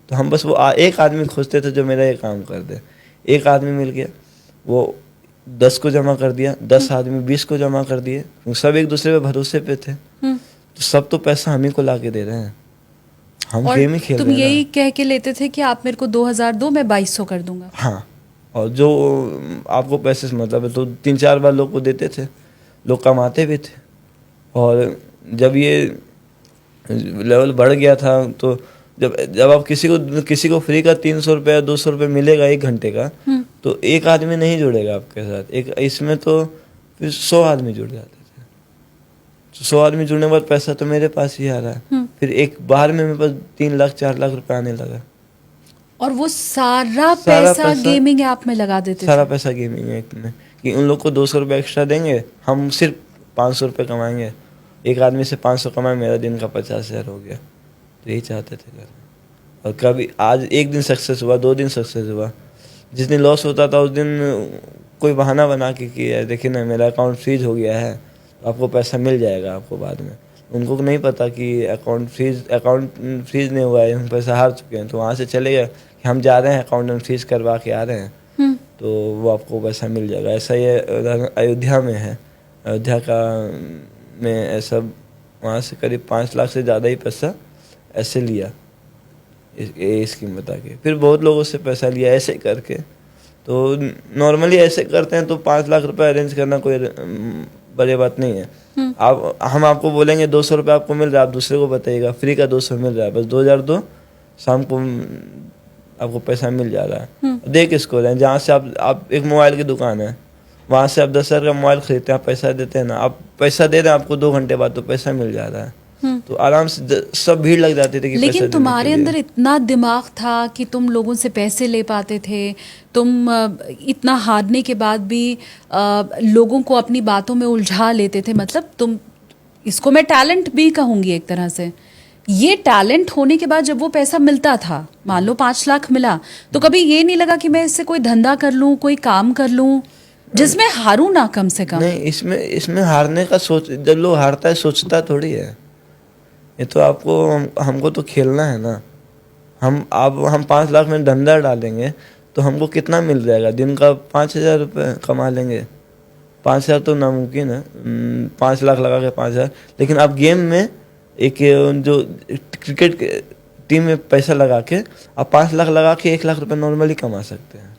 तो हम बस वो एक आदमी खोजते थे जो मेरा ये काम कर दे। एक आदमी मिल गया, वो 10 को जमा कर दिया, 10 आदमी 20 को जमा कर दिए, सब एक दूसरे पे भरोसे पे थे। तो सब तो पैसा हम ही को ला के दे रहे हैं, हम और गेम ही खेल तुम रहे हैं यही ना। कह के लेते थे कि आप मेरे को 2000 दो, मैं 2200 कर दूंगा। हाँ, और जो आपको पैसे से मतलब है तो 3-4 बार लोग को देते थे, लोग कमाते भी थे। और जब ये लेवल बढ़ गया था तो जब आप किसी को फ्री का 300 रुपया 200 रुपये मिलेगा 1 घंटे का, तो एक आदमी नहीं जुड़ेगा आपके साथ। इसमें तो फिर 100 आदमी जुड़ जाते थे। तो 100 आदमी जुड़ने के बाद पैसा तो मेरे पास ही आ रहा है। फिर एक बार में मेरे पास 3 लाख 4 लाख रुपए आने लगा। और वो सारा पैसा गेमिंग ऐप में लगा देते सारा थे। पैसा गेमिंग ऐप में, कि उन लोग को 200 रुपये एक्स्ट्रा देंगे, हम सिर्फ 500 रुपये कमाएंगे। एक आदमी से 500 कमाए, मेरा दिन का 50,000 हो गया। तो यही चाहते थे घर। और कभी आज एक दिन सक्सेस हुआ, 2 दिन सक्सेस हुआ, जिस दिन लॉस होता था उस दिन कोई बहाना बना के कि यार देखिए ना मेरा अकाउंट फ्रीज हो गया है, तो आपको पैसा मिल जाएगा आपको बाद में। उनको नहीं पता कि अकाउंट फ्रीज नहीं हुआ है, हम पैसा हार चुके हैं। तो वहाँ से चले गए कि हम जा रहे हैं अकाउंट फ्रीज करवा के आ रहे हैं, तो वो आपको पैसा मिल जाएगा। ऐसा ये अयोध्या में है। अयोध्या का में ऐसा वहाँ से करीब 5 लाख से ज़्यादा ही पैसा ऐसे लिया, ये स्कीम बता के। फिर बहुत लोगों से पैसा लिया ऐसे करके। तो नॉर्मली ऐसे करते हैं तो 5 लाख रुपए अरेंज करना कोई बड़ी बात नहीं है। हम आपको बोलेंगे 200 रुपये आपको मिल रहा है, आप दूसरे को बताइएगा फ्री का 200 मिल रहा है, बस 2000 दो, शाम को आपको पैसा मिल जा रहा है। देख इसको रहे हैं, जहाँ से आप एक मोबाइल की दुकान है, वहाँ से आप 10,000 का मोबाइल खरीदते हैं, आप पैसा देते हैं ना, आप पैसा दे रहे हैं, आपको 2 घंटे बाद तो पैसा मिल जा रहा है। तो आराम से सब भीड़ लग जाती थी कि पैसा लेकिन देने तुम्हारे के लिए। अंदर इतना दिमाग था कि तुम लोगों से पैसे ले पाते थे। तुम इतना हारने के बाद भी लोगों को अपनी बातों में उलझा लेते थे। मतलब तुम, इसको मैं टैलेंट भी कहूंगी एक तरह से। ये टैलेंट होने के बाद जब वो पैसा मिलता था, मान लो 5 लाख मिला, तो कभी ये नहीं लगा कि मैं इससे कोई धंधा कर लूं, कोई काम कर लूं जिसमें हारूं ना कम से कम? नहीं, इसमें हारने का सोच, जब लोग हारता है सोचता थोड़ी है। ये तो आपको हमको तो खेलना है ना। हम 5 लाख में धंधा डालेंगे तो हमको कितना मिल जाएगा? दिन का 5,000 रुपये कमा लेंगे। 5,000 तो नामुमकिन है, 5 लाख लगा के 5,000। लेकिन आप गेम में एक जो क्रिकेट टीम में पैसा लगा के आप 5 लाख लगा के 1 लाख रुपए नॉर्मली कमा सकते हैं।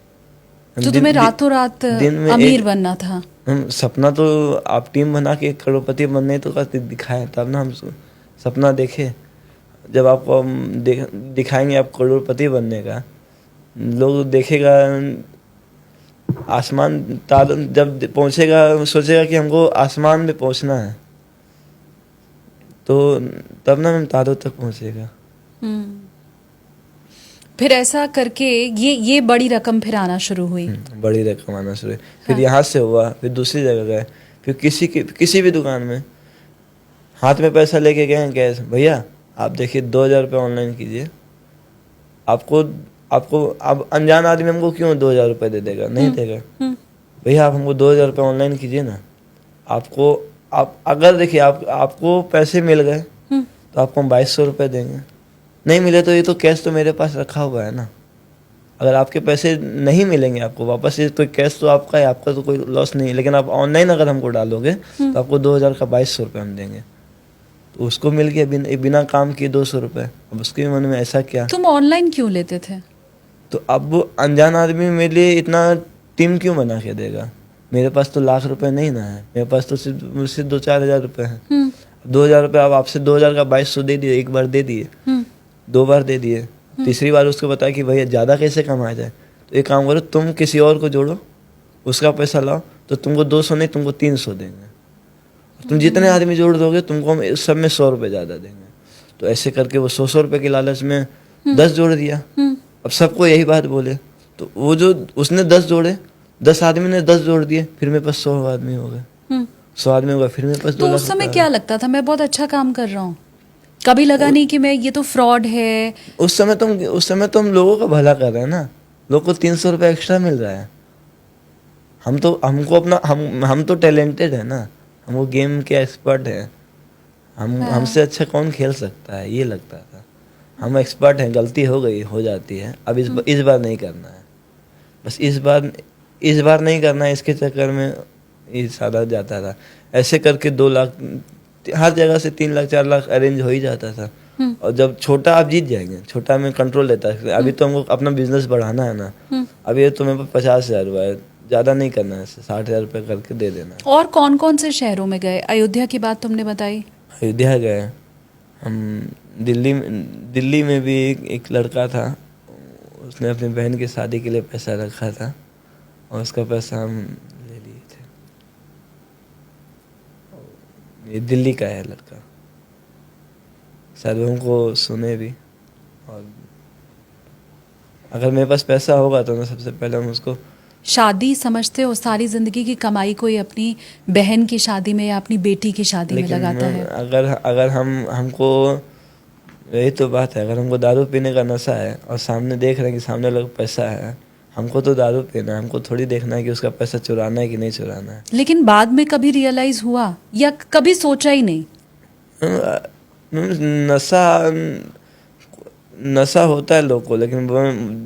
तो तुम्हें रातों रात अमीर बनना था। हम सपना तो आप टीम बना के करोड़पति बनने तो दिखाए, तब ना हम सपना देखे। जब आपको दिखाएंगे आप करोड़पति बनने का, लोग देखेगा आसमान तारों, जब पहुंचेगा सोचेगा कि हमको आसमान में पहुंचना है, तो तब ना हम तारों तक पहुंचेगा। फिर ऐसा करके ये बड़ी रकम फिर आना शुरू हुई। बड़ी रकम आना शुरू हुई। फिर यहाँ से हुआ, फिर दूसरी जगह गए, फिर किसी भी दुकान में हाथ में पैसा लेके गए हैं कैश, भैया आप देखिए 2,000 रुपये ऑनलाइन कीजिए। आपको अब अनजान आदमी हमको क्यों 2,000 रुपये दे देगा? नहीं देगा। भैया आप हमको 2,000 रुपये ऑनलाइन कीजिए ना। आप अगर देखिए आपको पैसे मिल गए तो आपको हम 2,200 रुपये देंगे। नहीं मिले तो ये तो कैश तो मेरे पास रखा हुआ है ना। अगर आपके पैसे नहीं मिलेंगे आपको वापस, ये तो कैश तो आपका है, आपका तो कोई लॉस नहीं है। लेकिन आप ऑनलाइन अगर हमको डालोगे तो आपको 2,000 का 2,200 रुपये हम देंगे। तो उसको मिल गया बिना काम किए 200 रुपये। अब उसके मन में ऐसा क्या? तुम ऑनलाइन क्यों लेते थे? तो अब अनजान आदमी मेरे लिए इतना टीम क्यों बना के देगा? मेरे पास तो लाख रुपए नहीं ना है, मेरे पास तो सिर्फ 2-4 हज़ार रुपये हैं। 2,000 रुपये अब आपसे 2,000 का 2,200 दे दिए, एक बार दे दिए, 2 बार दे दिए, तीसरी बार उसको बताया कि भैया ज़्यादा कैसे कमाया जाए। तो एक काम करो, तुम किसी और को जोड़ो, उसका पैसा लाओ, तो तुमको 200 नहीं तुमको 300 देंगे। तुम जितने आदमी जोड़ दोगे तुमको हम सब में 100 रुपये ज़्यादा देंगे। तो ऐसे करके वो 100 रुपये के लालच में 10 जोड़ दिया, अब सबको यही बात बोले तो वो जो उसने 10 जोड़े, 10 आदमी ने 10 जोड़ दिए, फिर मेरे पास 100 आदमी हो गए, 100 आदमी हो गए, फिर मेरे पास 2 तो लाख उस समय रुपए क्या लगता था मैं बहुत अच्छा काम कर रहा हूँ? कभी लगा नहीं कि मैं ये तो फ्रॉड है? उस समय तो हम लोगों का भला कर रहे हैं ना, लोग को 300 रुपये एक्स्ट्रा मिल रहा है। हम तो टैलेंटेड है ना, हम वो गेम के एक्सपर्ट हैं, हमसे अच्छा कौन खेल सकता है, ये लगता था। हम एक्सपर्ट हैं, गलती हो गई, हो जाती है, अब इस बार नहीं करना है, बस इस बार नहीं करना है। इसके चक्कर में ये सारा जाता था, ऐसे करके 2 लाख हर जगह से 3 लाख 4 लाख अरेंज हो ही जाता था। और जब छोटा आप जीत जाएंगे, छोटा में कंट्रोल लेता है, अभी तो हमको अपना बिजनेस बढ़ाना है ना, अभी ये तो मेरे पास 50,000 रुपये है, ज़्यादा नहीं करना है, 60,000 रुपये करके दे देना है। और कौन कौन से शहरों में गए? अयोध्या की बात तुमने बताई। अयोध्या गए हम, दिल्ली में भी एक लड़का था, उसने अपनी बहन की शादी के लिए पैसा रखा था और उसका पैसा हम ले लिए थे। ये दिल्ली का है लड़का, शायद हमको सुने भी। और अगर मेरे पास पैसा होगा तो मैं सबसे पहले हम उसको शादी समझते हो सारी जिंदगी की कमाई कोई अपनी बहन की शादी में या अपनी बेटी की शादी में लगाता है? अगर हमको यही तो बात है, अगर हमको दारू पीने का नशा है और सामने देख रहे हैं कि सामने लोग पैसा है, हमको तो दारू पीना है, हमको थोड़ी देखना है कि उसका पैसा चुराना है कि नहीं चुराना है। लेकिन बाद में कभी रियलाइज हुआ या कभी सोचा ही नहीं? नशा होता है लोग को, लेकिन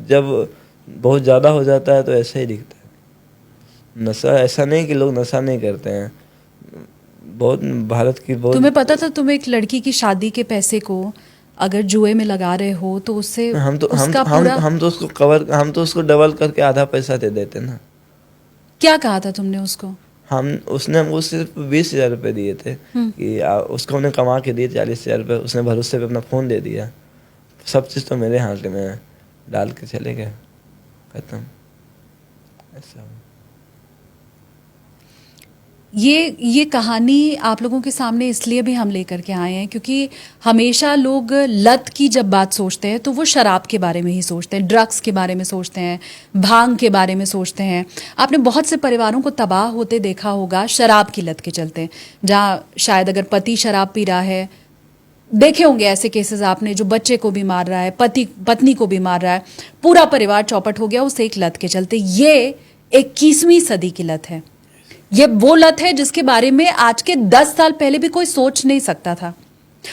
जब बहुत ज़्यादा हो जाता है तो ऐसे ही दिखता है। नशा ऐसा नहीं कि लोग नशा नहीं करते हैं, बहुत भारत की बहुत। तुम्हें पता था तुम एक लड़की की शादी के पैसे को अगर जुए में लगा रहे हो तो उससे हम तो उसको डबल करके आधा पैसा दे देते ना। क्या कहा था तुमने उसको? उसने हमको सिर्फ 20,000 रुपये दिए थे कि उसको हमने कमा के दिए 40,000 रुपये, उसने भरोसे पे अपना फ़ोन दे दिया, सब चीज़ तो मेरे हाथ में डाल के चले गए, खत्म। ऐसा ये कहानी आप लोगों के सामने इसलिए भी हम लेकर के आए हैं क्योंकि हमेशा लोग लत की जब बात सोचते हैं तो वो शराब के बारे में ही सोचते हैं, ड्रग्स के बारे में सोचते हैं, भांग के बारे में सोचते हैं। आपने बहुत से परिवारों को तबाह होते देखा होगा शराब की लत के चलते, जहाँ शायद अगर पति शराब पी रहा है, देखे होंगे ऐसे केसेस आपने, जो बच्चे को भी मार रहा है, पति पत्नी को भी मार रहा है, पूरा परिवार चौपट हो गया उस एक लत के चलते। ये 21वीं सदी की लत है, ये वो लत है जिसके बारे में आज के 10 साल पहले भी कोई सोच नहीं सकता था।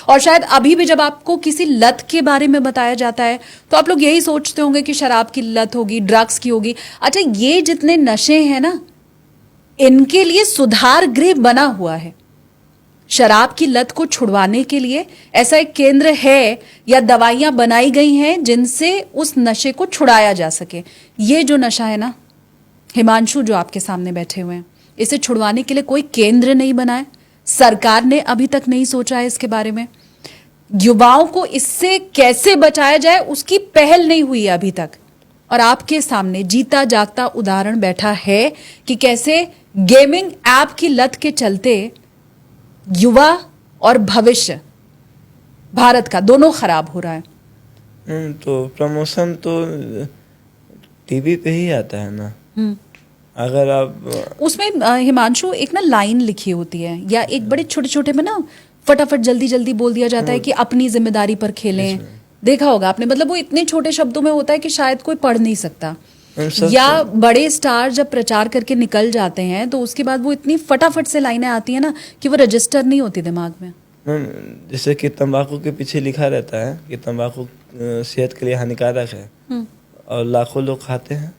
और शायद अभी भी जब आपको किसी लत के बारे में बताया जाता है तो आप लोग यही सोचते होंगे कि शराब की लत होगी, ड्रग्स की होगी। अच्छा, ये जितने नशे हैं ना, इनके लिए सुधार गृह बना हुआ है। शराब की लत को छुड़वाने के लिए ऐसा एक केंद्र है या दवाइयां बनाई गई हैं जिनसे उस नशे को छुड़ाया जा सके। ये जो नशा है ना, हिमांशु जो आपके सामने बैठे हुए हैं, इसे छुड़वाने के लिए कोई केंद्र नहीं बना है, सरकार ने अभी तक नहीं सोचा है इसके बारे में। युवाओं को इससे कैसे बचाया जाए उसकी पहल नहीं हुई है अभी तक। और आपके सामने जीता जागता उदाहरण बैठा है कि कैसे गेमिंग ऐप की लत के चलते युवा और भविष्य भारत का दोनों खराब हो रहा है। तो प्रमोशन तो टीवी पे ही आता है ना। अगर आप उसमें हिमांशु एक ना लाइन लिखी होती है या एक बड़े छोटे छोटे में ना फटाफट जल्दी जल्दी बोल दिया जाता है कि अपनी जिम्मेदारी पर खेलें। देखा होगा आपने, मतलब वो इतने छोटे शब्दों में होता है कि शायद कोई पढ़ नहीं सकता। या बड़े स्टार जब प्रचार करके निकल जाते हैं तो उसके बाद वो इतनी फटाफट से लाइनें आती है ना कि वो रजिस्टर नहीं होती दिमाग में। जैसे कि तंबाकू के पीछे लिखा रहता है कि तंबाकू सेहत के लिए हानिकारक है और लाखों लोग खाते हैं,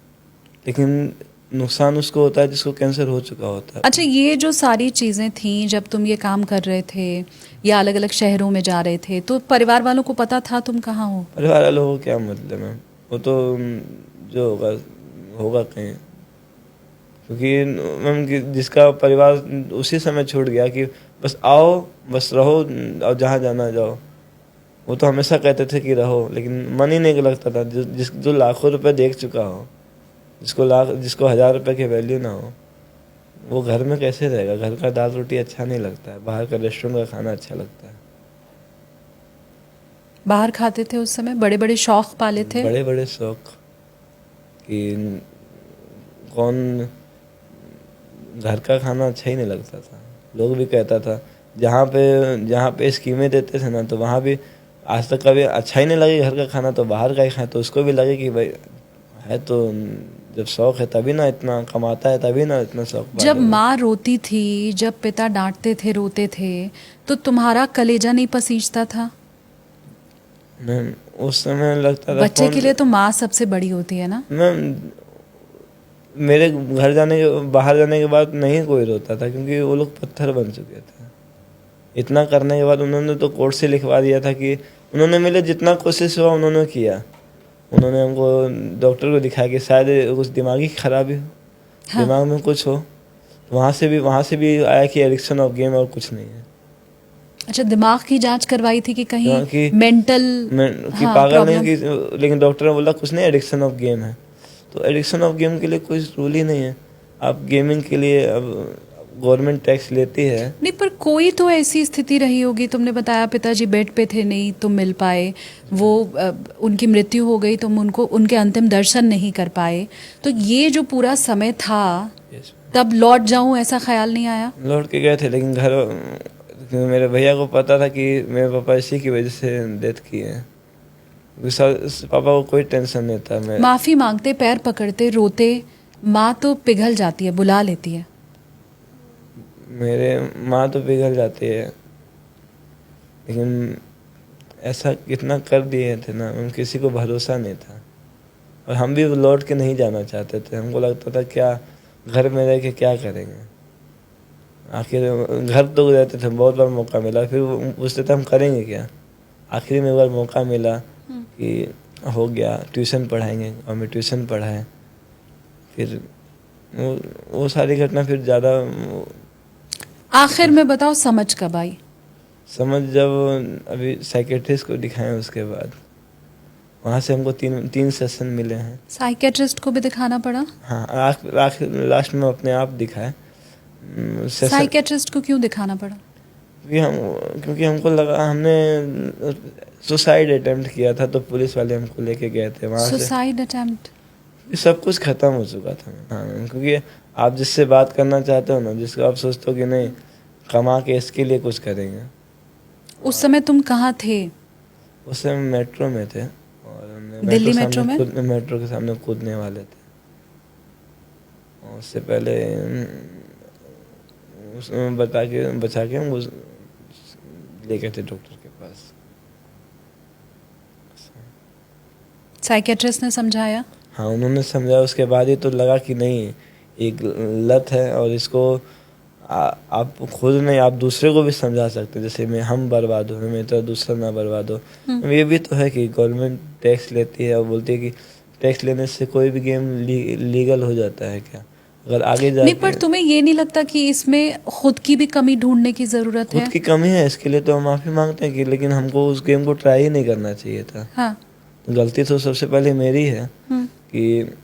लेकिन नुकसान उसको होता है जिसको कैंसर हो चुका होता है। अच्छा, ये जो सारी चीज़ें थी जब तुम ये काम कर रहे थे या अलग अलग शहरों में जा रहे थे, तो परिवार वालों को पता था तुम कहाँ हो? परिवार वालों को क्या मतलब है, वो तो जो होगा कहीं, क्योंकि मैम जिसका परिवार उसी समय छूट गया कि बस आओ, बस रहो और जहाँ जाना जाओ, वो तो हमेशा कहते थे कि रहो, लेकिन मन ही नहीं लगता था। जो लाखों रुपए देख चुका हो, जिसको 1,000 रुपए की वैल्यू ना हो, वो घर में कैसे रहेगा? घर का दाल रोटी अच्छा नहीं लगता है, बाहर का रेस्टोरेंट का खाना अच्छा लगता है। बाहर खाते थे उस समय? बड़े बड़े शौक पाले थे? बड़े बड़े शौक कि कौन घर का खाना अच्छा ही नहीं लगता था। लोग भी कहता था जहाँ पे स्कीमें देते थे ना, तो वहाँ भी आज तक कभी अच्छा ही नहीं लगे घर का खाना, तो बाहर का ही खाए तो उसको भी लगे कि भाई है तो जब शौक है तभी ना, इतना कमाता है तभी ना इतना शौक जब पालेगा। माँ रोती थी, जब पिता डांटते थे, रोते थे, तो तुम्हारा कलेजा नहीं पसीजता था? मैम उस समय लगता था बच्चे के लिए तो माँ सबसे बड़ी होती है ना? मैम मेरे बाहर जाने के बाद नहीं कोई रोता था, क्योंकि वो लोग पत्थर बन चुके थे। इतना करने के बाद उन्होंने तो कोर्ट से लिखवा दिया था कि उन्होंने मेरे जितना कोशिश हुआ उन्होंने किया। उन्होंने हमको डॉक्टर को दिखाया कि शायद कुछ दिमागी खराबी हो, हाँ। दिमाग में कुछ हो। वहाँ से भी आया कि एडिक्शन ऑफ गेम और कुछ नहीं है। अच्छा, दिमाग की जांच करवाई थी कि कहीं कि मेंटल कि हाँ, पागल नहीं प्रॉब्लम? कि, लेकिन डॉक्टर ने बोला कुछ नहीं, एडिक्शन ऑफ गेम है। तो एडिक्शन ऑफ गेम के लिए कोई रूल ही नहीं है। आप गेमिंग के लिए अब गवर्नमेंट टैक्स लेती है। नहीं, पर कोई तो ऐसी स्थिति रही होगी। तुमने बताया पिताजी बेड पे थे, नहीं तुम मिल पाए, वो उनकी मृत्यु हो गई, तुम उनके अंतिम दर्शन नहीं कर पाए। तो ये जो पूरा समय था, तब लौट जाऊं ऐसा ख्याल नहीं आया? लौट के गए थे, लेकिन मेरे भैया को पता था कि मेरे पापा इसी की वजह से डेथ की है। पापा को कोई टेंशन नहीं था। मैं माफी मांगते, पैर पकड़ते, रोते, माँ तो पिघल जाती है, बुला लेती है। मेरे माँ तो पिघल जाती है, लेकिन ऐसा कितना कर दिए थे ना, हम किसी को भरोसा नहीं था। और हम भी लौट के नहीं जाना चाहते थे। हमको लगता था क्या घर में रह के क्या करेंगे। आखिर घर तो रहते थे, बहुत बार मौका मिला, फिर पूछते थे हम करेंगे क्या। आखिरी में एक बार मौका मिला कि हो गया, ट्यूशन पढ़ाएंगे, और मैं ट्यूशन पढ़ाए। फिर वो सारी घटना फिर ज़्यादा आखिर में बताओ, समझ कब आई? समझ जब अभी साइकेट्रिस्ट को दिखाएं उसके बाद। वहाँ से हमको तीन सेशन मिले हैं। साइकेट्रिस्ट को भी दिखाना पड़ा? हाँ, लास्ट में अपने आप दिखाए। साइकेट्रिस्ट को क्यों दिखाना पड़ा? क्योंकि हमको लगा, हमने सुसाइड अटेम्प्ट किया था, तो पुलिस वाले हमको लेके गए थे वहाँ से। Suicide attempt? सब कुछ खत्म हो चुका था। हाँ, क्योंकि आप जिससे बात करना चाहते हो ना, जिसको आप सोचते हो कि नहीं कमा के इसके लिए कुछ करेंगे। उस समय तुम कहाँ थे? उस समय मेट्रो में थे, और दिल्ली मेट्रो में? मेट्रो के सामने कूदने वाले थे। और उससे पहले उसमें बचा के हम ले गए थे डॉक्टर के पास। साइकेट्रिस्ट ने समझाया? हाँ, उन्होंने समझाया। उसके बाद ही तो लगा कि नहीं, एक लत है, और इसको आप खुद नहीं, आप दूसरे को भी समझा सकते। जैसे हम बर्बाद हो, मैं तो दूसरा ना बर्बाद हो। ये भी तो है कि गवर्नमेंट टैक्स लेती है और बोलती है कि टैक्स लेने से कोई भी गेम लीगल हो जाता है क्या? अगर आगे जाके नहीं, पर तुम्हें ये नहीं लगता कि इसमें खुद की भी कमी ढूंढने की जरूरत है? खुद की कमी है, इसके लिए तो हम माफी मांगते हैं कि, लेकिन हमको उस गेम को ट्राई ही नहीं करना चाहिए था। हाँ। गलती तो सबसे पहले मेरी है कि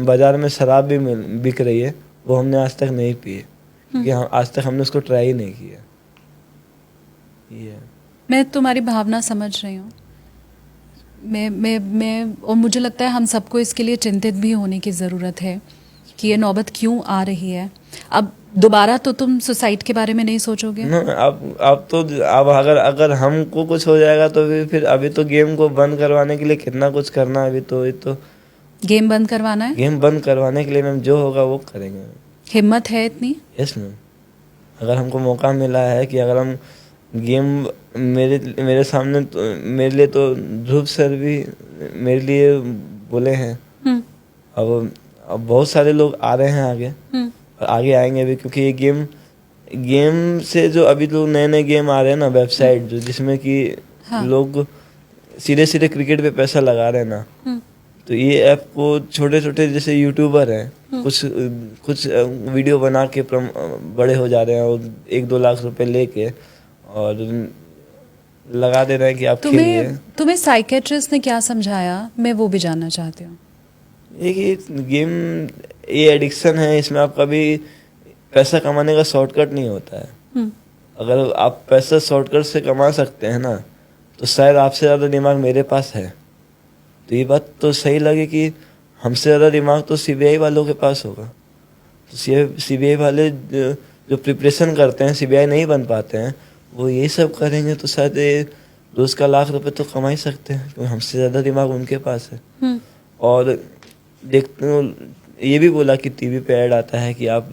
बाजार में शराब भी बिक रही है, वो हमने आज तक नहीं पी है, क्योंकि आज तक हमने उसको ट्राई ही नहीं किया। ये मैं तुम्हारी भावना समझ रही हूँ। मैं और मुझे लगता है हम सबको इसके लिए चिंतित भी होने की ज़रूरत है कि ये नौबत क्यों आ रही है। अब दोबारा तो तुम सुसाइड के बारे में नहीं सोचोगे? अब अगर हमको कुछ हो जाएगा तो फिर अभी तो गेम को बंद करवाने के लिए कितना कुछ करना है। अभी तो गेम बंद करवाना है? गेम बंद करवाने के लिए मैम जो होगा वो करेंगे। हिम्मत है इतनी? यस मैम, अगर हमको मौका मिला है कि अगर हम गेम मेरे सामने तो मेरे लिए तो ध्रुव सर भी मेरे लिए बोले हैं। अब बहुत सारे लोग आ रहे हैं आगे, और आगे आएंगे भी, क्योंकि ये गेम से जो अभी लोग नए गेम आ रहे हैं ना, वेबसाइट जो जिसमें कि लोग सीधे क्रिकेट पे पैसा लगा रहे हैं ना, तो ये ऐप को छोटे छोटे जैसे यूट्यूबर हैं, कुछ वीडियो बना के बड़े हो जा रहे हैं, और 1-2 लाख रुपए लेके और लगा दे रहे हैं कि आप खेलिए। तुम्हें साइकेट्रिस्ट ने क्या समझाया, मैं वो भी जानना चाहती हूँ। ये गेम ये एडिक्शन है, इसमें आप कभी पैसा कमाने का शॉर्टकट नहीं होता है। अगर आप पैसा शॉर्टकट से कमा सकते हैं ना, तो शायद आपसे ज़्यादा दिमाग मेरे पास है। तो ये बात तो सही लगे कि हमसे ज़्यादा दिमाग तो सीबीआई वालों के पास होगा। तो सीबीआई वाले जो प्रिपरेशन करते हैं, सीबीआई नहीं बन पाते हैं, वो यही सब करेंगे तो शायद ये रोज़ का लाख रुपए तो कमा ही सकते हैं, क्योंकि हमसे ज़्यादा दिमाग उनके पास है। और देखते ये भी बोला कि टीवी पे ऐड आता है कि आप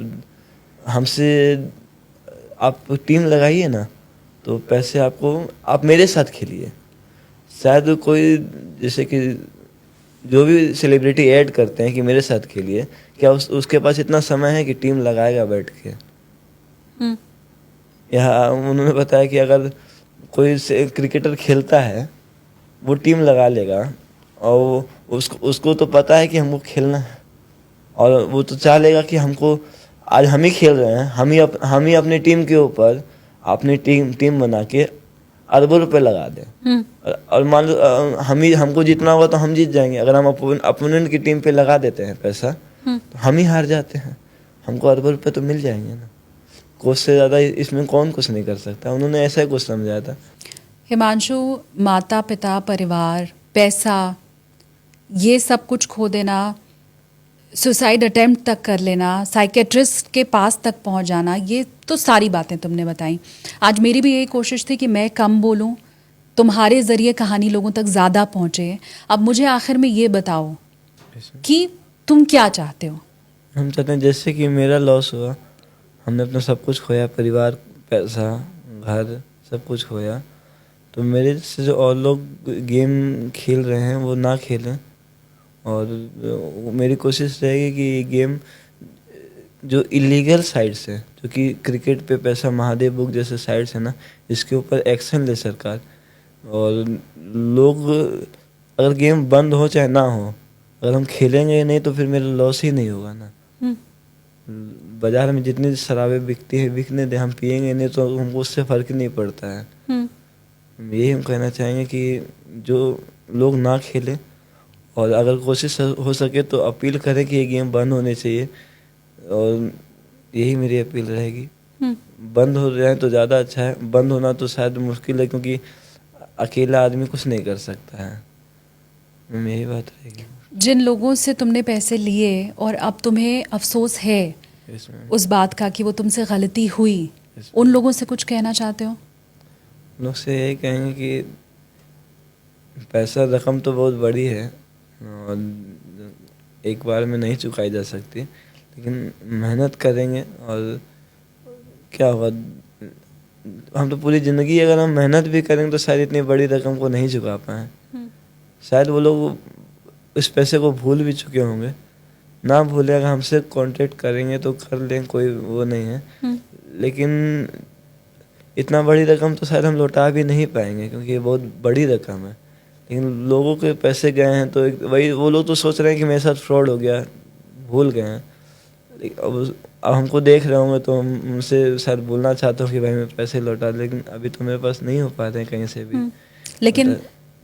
हमसे आप टीम लगाइए ना, तो पैसे आप मेरे साथ खेलिए। शायद कोई जैसे कि जो भी सेलिब्रिटी ऐड करते हैं कि मेरे साथ खेलिए, क्या उसके पास इतना समय है कि टीम लगाएगा बैठ के? या उन्होंने बताया कि अगर कोई क्रिकेटर खेलता है वो टीम लगा लेगा, और उसको तो पता है कि हमको खेलना है, और वो तो चाह लेगा कि हमको आज हम ही खेल रहे हैं, हम ही अपनी टीम के ऊपर अपनी टीम बना के अरबों रुपए लगा दें। और मान लो हमको जीतना होगा तो हम जीत जाएंगे। अगर हम अपोनेंट की टीम पे लगा देते हैं पैसा, तो हम ही हार जाते हैं, हमको अरबों रुपए तो मिल जाएंगे ना। कोच से ज़्यादा इसमें कौन कुछ नहीं कर सकता। उन्होंने ऐसा ही कुछ समझाया था। हिमांशु, माता पिता, परिवार, पैसा, ये सब कुछ खो देना, सुसाइड अटेम्प्ट तक कर लेना, साइकेट्रिस्ट के पास तक पहुंच जाना, ये तो सारी बातें तुमने बताई। आज मेरी भी यही कोशिश थी कि मैं कम बोलूं, तुम्हारे ज़रिए कहानी लोगों तक ज़्यादा पहुंचे। अब मुझे आखिर में ये बताओ कि तुम क्या चाहते हो? हम चाहते हैं जैसे कि मेरा लॉस हुआ, हमने अपना सब कुछ खोया, परिवार, पैसा, घर, सब कुछ खोया, तो मेरे से जो और लोग गेम खेल रहे हैं वो ना खेलें। और मेरी कोशिश रहेगी कि ये गेम जो इलीगल साइट्स है, जो कि क्रिकेट पे पैसा, महादेव बुक जैसे साइट्स है ना, इसके ऊपर एक्शन ले सरकार। और लोग अगर गेम बंद हो चाहे ना हो, अगर हम खेलेंगे नहीं तो फिर मेरा लॉस ही नहीं होगा ना। बाजार में जितनी शराबें बिकती है बिकने दे, हम पिएंगे नहीं तो हमको उससे फर्क नहीं पड़ता है। यही हम कहना चाहेंगे कि जो लोग ना खेलें, और अगर कोशिश हो सके तो अपील करें कि ये गेम बंद होने चाहिए। और यही मेरी अपील रहेगी। बंद हो जाए तो ज़्यादा अच्छा है, बंद होना तो शायद मुश्किल है, क्योंकि अकेला आदमी कुछ नहीं कर सकता है। यही बात रहेगी। जिन लोगों से तुमने पैसे लिए और अब तुम्हें अफसोस है उस बात का कि वो तुमसे गलती हुई, उन लोगों से कुछ कहना चाहते हो? लोग से यही कहेंगे कि पैसा रकम तो बहुत बड़ी है और एक बार में नहीं चुकाई जा सकती, लेकिन मेहनत करेंगे और क्या होगा, हम तो पूरी ज़िंदगी अगर हम मेहनत भी करेंगे तो शायद इतनी बड़ी रकम को नहीं चुका पाएँ। शायद वो लोग इस पैसे को भूल भी चुके होंगे, ना भूले, अगर हमसे कांटेक्ट करेंगे तो कर लें, कोई वो नहीं है। लेकिन इतना बड़ी रकम तो शायद हम लौटा भी नहीं पाएंगे, क्योंकि ये बहुत बड़ी रकम है। लेकिन लोगों के पैसे गए हैं तो वही वो लोग तो सोच रहे हैं कि मेरे साथ फ्रॉड हो गया, भूल गए हैं। अब हमको देख रहे होंगे तो हम उनसे शायद बोलना चाहते हो कि भाई मैं पैसे लौटा, लेकिन अभी तो मेरे पास नहीं हो पाते हैं कहीं से भी। लेकिन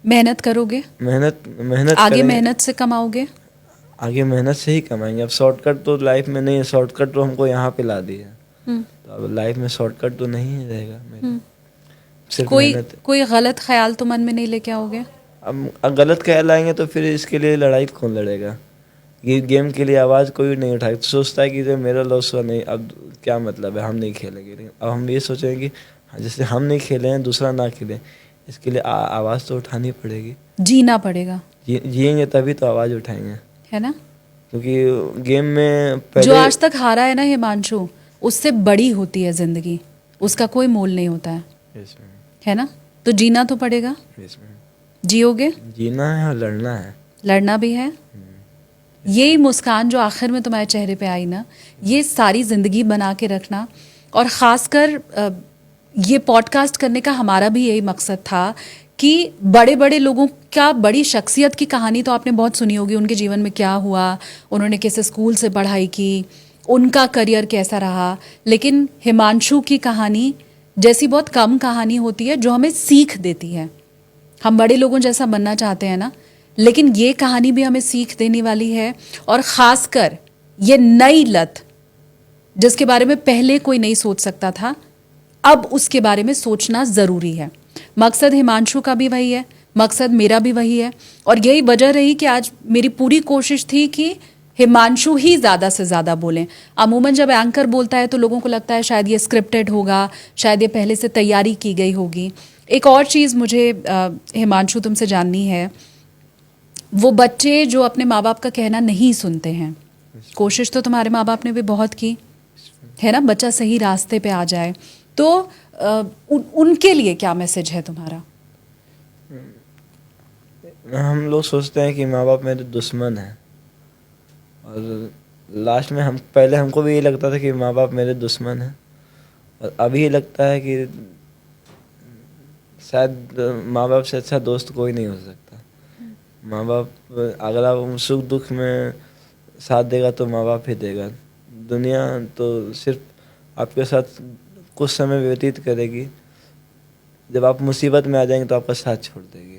मेहनत करोगे, मेहनत आगे मेहनत से कमाओगे, आगे मेहनत से ही कमाएंगे। अब शॉर्टकट तो लाइफ में नहीं है, शॉर्टकट तो हमको यहाँ पे ला दिया, तो अब लाइफ में शॉर्टकट तो नहीं रहेगा मेरा। सिर्फ मेहनत। कोई गलत ख्याल तो मन में नहीं लेके आओगे? अब गलत ख्याल आएंगे तो फिर इसके लिए लड़ाई कौन लड़ेगा? ये गेम के लिए आवाज़ कोई नहीं उठाएगा, तो सोचता है कि जब मेरा लॉस हुआ, नहीं अब क्या मतलब है, हम नहीं खेलेंगे। लेकिन अब हम ये सोचेंगे कि जैसे हम नहीं खेले हैं दूसरा ना खेले, इसके लिए आवाज़ तो उठानी पड़ेगी, जीना पड़ेगा। जिएंगे तभी तो आवाज़ उठाएंगे, है ना? क्योंकि गेम में पहले जो आज तक हारा है ना हिमांशु, उससे बड़ी होती है जिंदगी, उसका कोई मोल नहीं होता है ना? तो जीना तो पड़ेगा। जियोगे? जीना है और लड़ना है, लड़ना भी है। यही मुस्कान जो आखिर में तुम्हारे चेहरे पे आई ना, ये सारी जिंदगी बना के रखना। और ख़ासकर ये पॉडकास्ट करने का हमारा भी यही मकसद था कि बड़े बड़े लोगों का, बड़ी शख्सियत की कहानी तो आपने बहुत सुनी होगी, उनके जीवन में क्या हुआ, उन्होंने कैसे स्कूल से पढ़ाई की, उनका करियर कैसा रहा। लेकिन हिमांशु की कहानी जैसी बहुत कम कहानी होती है जो हमें सीख देती है। हम बड़े लोगों जैसा बनना चाहते हैं ना, लेकिन ये कहानी भी हमें सीख देने वाली है। और ख़ासकर ये नई लत जिसके बारे में पहले कोई नहीं सोच सकता था, अब उसके बारे में सोचना ज़रूरी है। मकसद हिमांशु का भी वही है, मकसद मेरा भी वही है, और यही वजह रही कि आज मेरी पूरी कोशिश थी कि हिमांशु ही ज़्यादा से ज़्यादा बोलें। अमूमन जब एंकर बोलता है तो लोगों को लगता है शायद ये स्क्रिप्टेड होगा, शायद ये पहले से तैयारी की गई होगी। एक और चीज़ मुझे हिमांशु तुमसे जाननी है, वो बच्चे जो अपने माँ बाप का कहना नहीं सुनते हैं, कोशिश तो तुम्हारे माँ बाप ने भी बहुत की है ना, बच्चा सही रास्ते पे आ जाए, तो उनके लिए क्या मैसेज है तुम्हारा? हम लोग सोचते हैं कि माँ बाप मेरे दुश्मन हैं, और लास्ट में पहले हमको भी ये लगता था कि माँ बाप मेरे दुश्मन हैं, और अभी लगता है कि शायद माँ बाप से अच्छा दोस्त कोई नहीं हो सकता। माँ बाप अगर आप सुख दुख में साथ देगा तो माँ बाप ही देगा। दुनिया तो सिर्फ आपके साथ कुछ समय व्यतीत करेगी, जब आप मुसीबत में आ जाएंगे तो आपका साथ छोड़ देगी।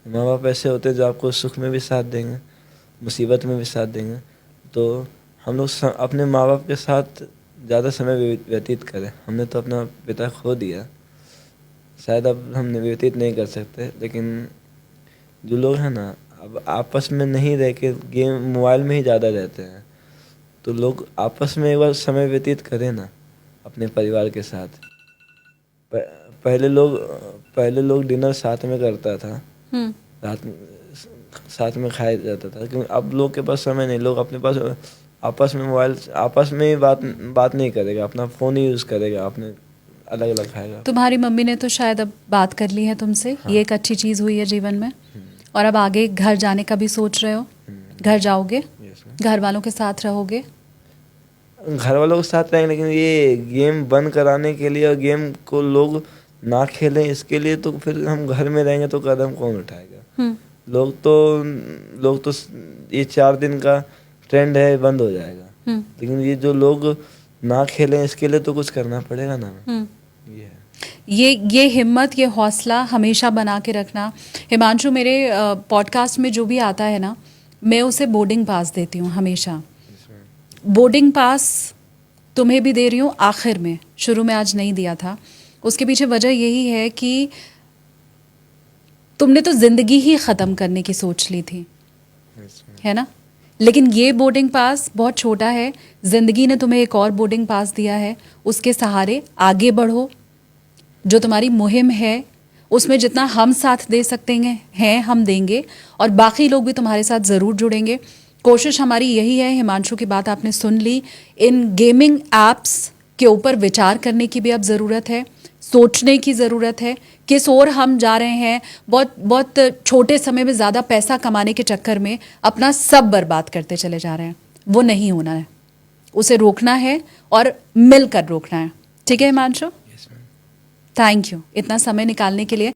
माँ बाप ऐसे होते हैं जो आपको सुख में भी साथ देंगे, मुसीबत में भी साथ देंगे। तो हम लोग अपने माँ बाप के साथ ज़्यादा समय व्यतीत करें। हमने तो अपना पिता खो दिया, शायद अब हम व्यतीत नहीं कर सकते, लेकिन जो लोग हैं ना अब आपस में नहीं रह के गेम मोबाइल में ही ज़्यादा रहते हैं, तो लोग आपस में एक बार समय व्यतीत करें ना अपने परिवार के साथ। पहले लोग डिनर साथ में करता था, साथ में खाया जाता था, क्योंकि अब लोग के पास समय नहीं, लोग अपने पास आपस में मोबाइल आपस में ही बात नहीं करेगा, अपना फ़ोन ही यूज़ करेगा, अपने अलग अलग खाएगा। तुम्हारी मम्मी ने तो शायद अब बात कर ली है तुमसे, हाँ। ये एक अच्छी चीज़ हुई है जीवन में, और अब आगे घर जाने का भी सोच रहे हो? घर जाओगे, घर वालों के साथ रहोगे? घर वालों के साथ रहेंगे, लेकिन ये गेम बंद कराने के लिए और गेम को लोग ना खेलें इसके लिए तो फिर हम घर में रहेंगे तो कदम कौन उठाएगा? लोग तो ये 4 दिन का ट्रेंड है, बंद हो जाएगा, लेकिन ये जो लोग ना खेलें इसके लिए तो कुछ करना पड़ेगा ना। ये हिम्मत, ये हौसला हमेशा बना के रखना। हिमांशु, मेरे पॉडकास्ट में जो भी आता है ना, मैं उसे बोर्डिंग पास देती हूँ हमेशा। बोर्डिंग पास तुम्हें भी दे रही हूँ आखिर में, शुरू में आज नहीं दिया था। उसके पीछे वजह यही है कि तुमने तो ज़िंदगी ही ख़त्म करने की सोच ली थी, है ना, लेकिन ये बोर्डिंग पास बहुत छोटा है, ज़िंदगी ने तुम्हें एक और बोर्डिंग पास दिया है, उसके सहारे आगे बढ़ो। जो तुम्हारी मुहिम है उसमें जितना हम साथ दे सकते हैं हम देंगे, और बाकी लोग भी तुम्हारे साथ ज़रूर जुड़ेंगे। कोशिश हमारी यही है। हिमांशु की बात आपने सुन ली, इन गेमिंग ऐप्स के ऊपर विचार करने की भी अब ज़रूरत है, सोचने की ज़रूरत है किस ओर हम जा रहे हैं। बहुत छोटे समय में ज़्यादा पैसा कमाने के चक्कर में अपना सब बर्बाद करते चले जा रहे हैं, वो नहीं होना है, उसे रोकना है और मिलकर रोकना है। ठीक है हिमांशु, थैंक यू इतना समय निकालने के लिए।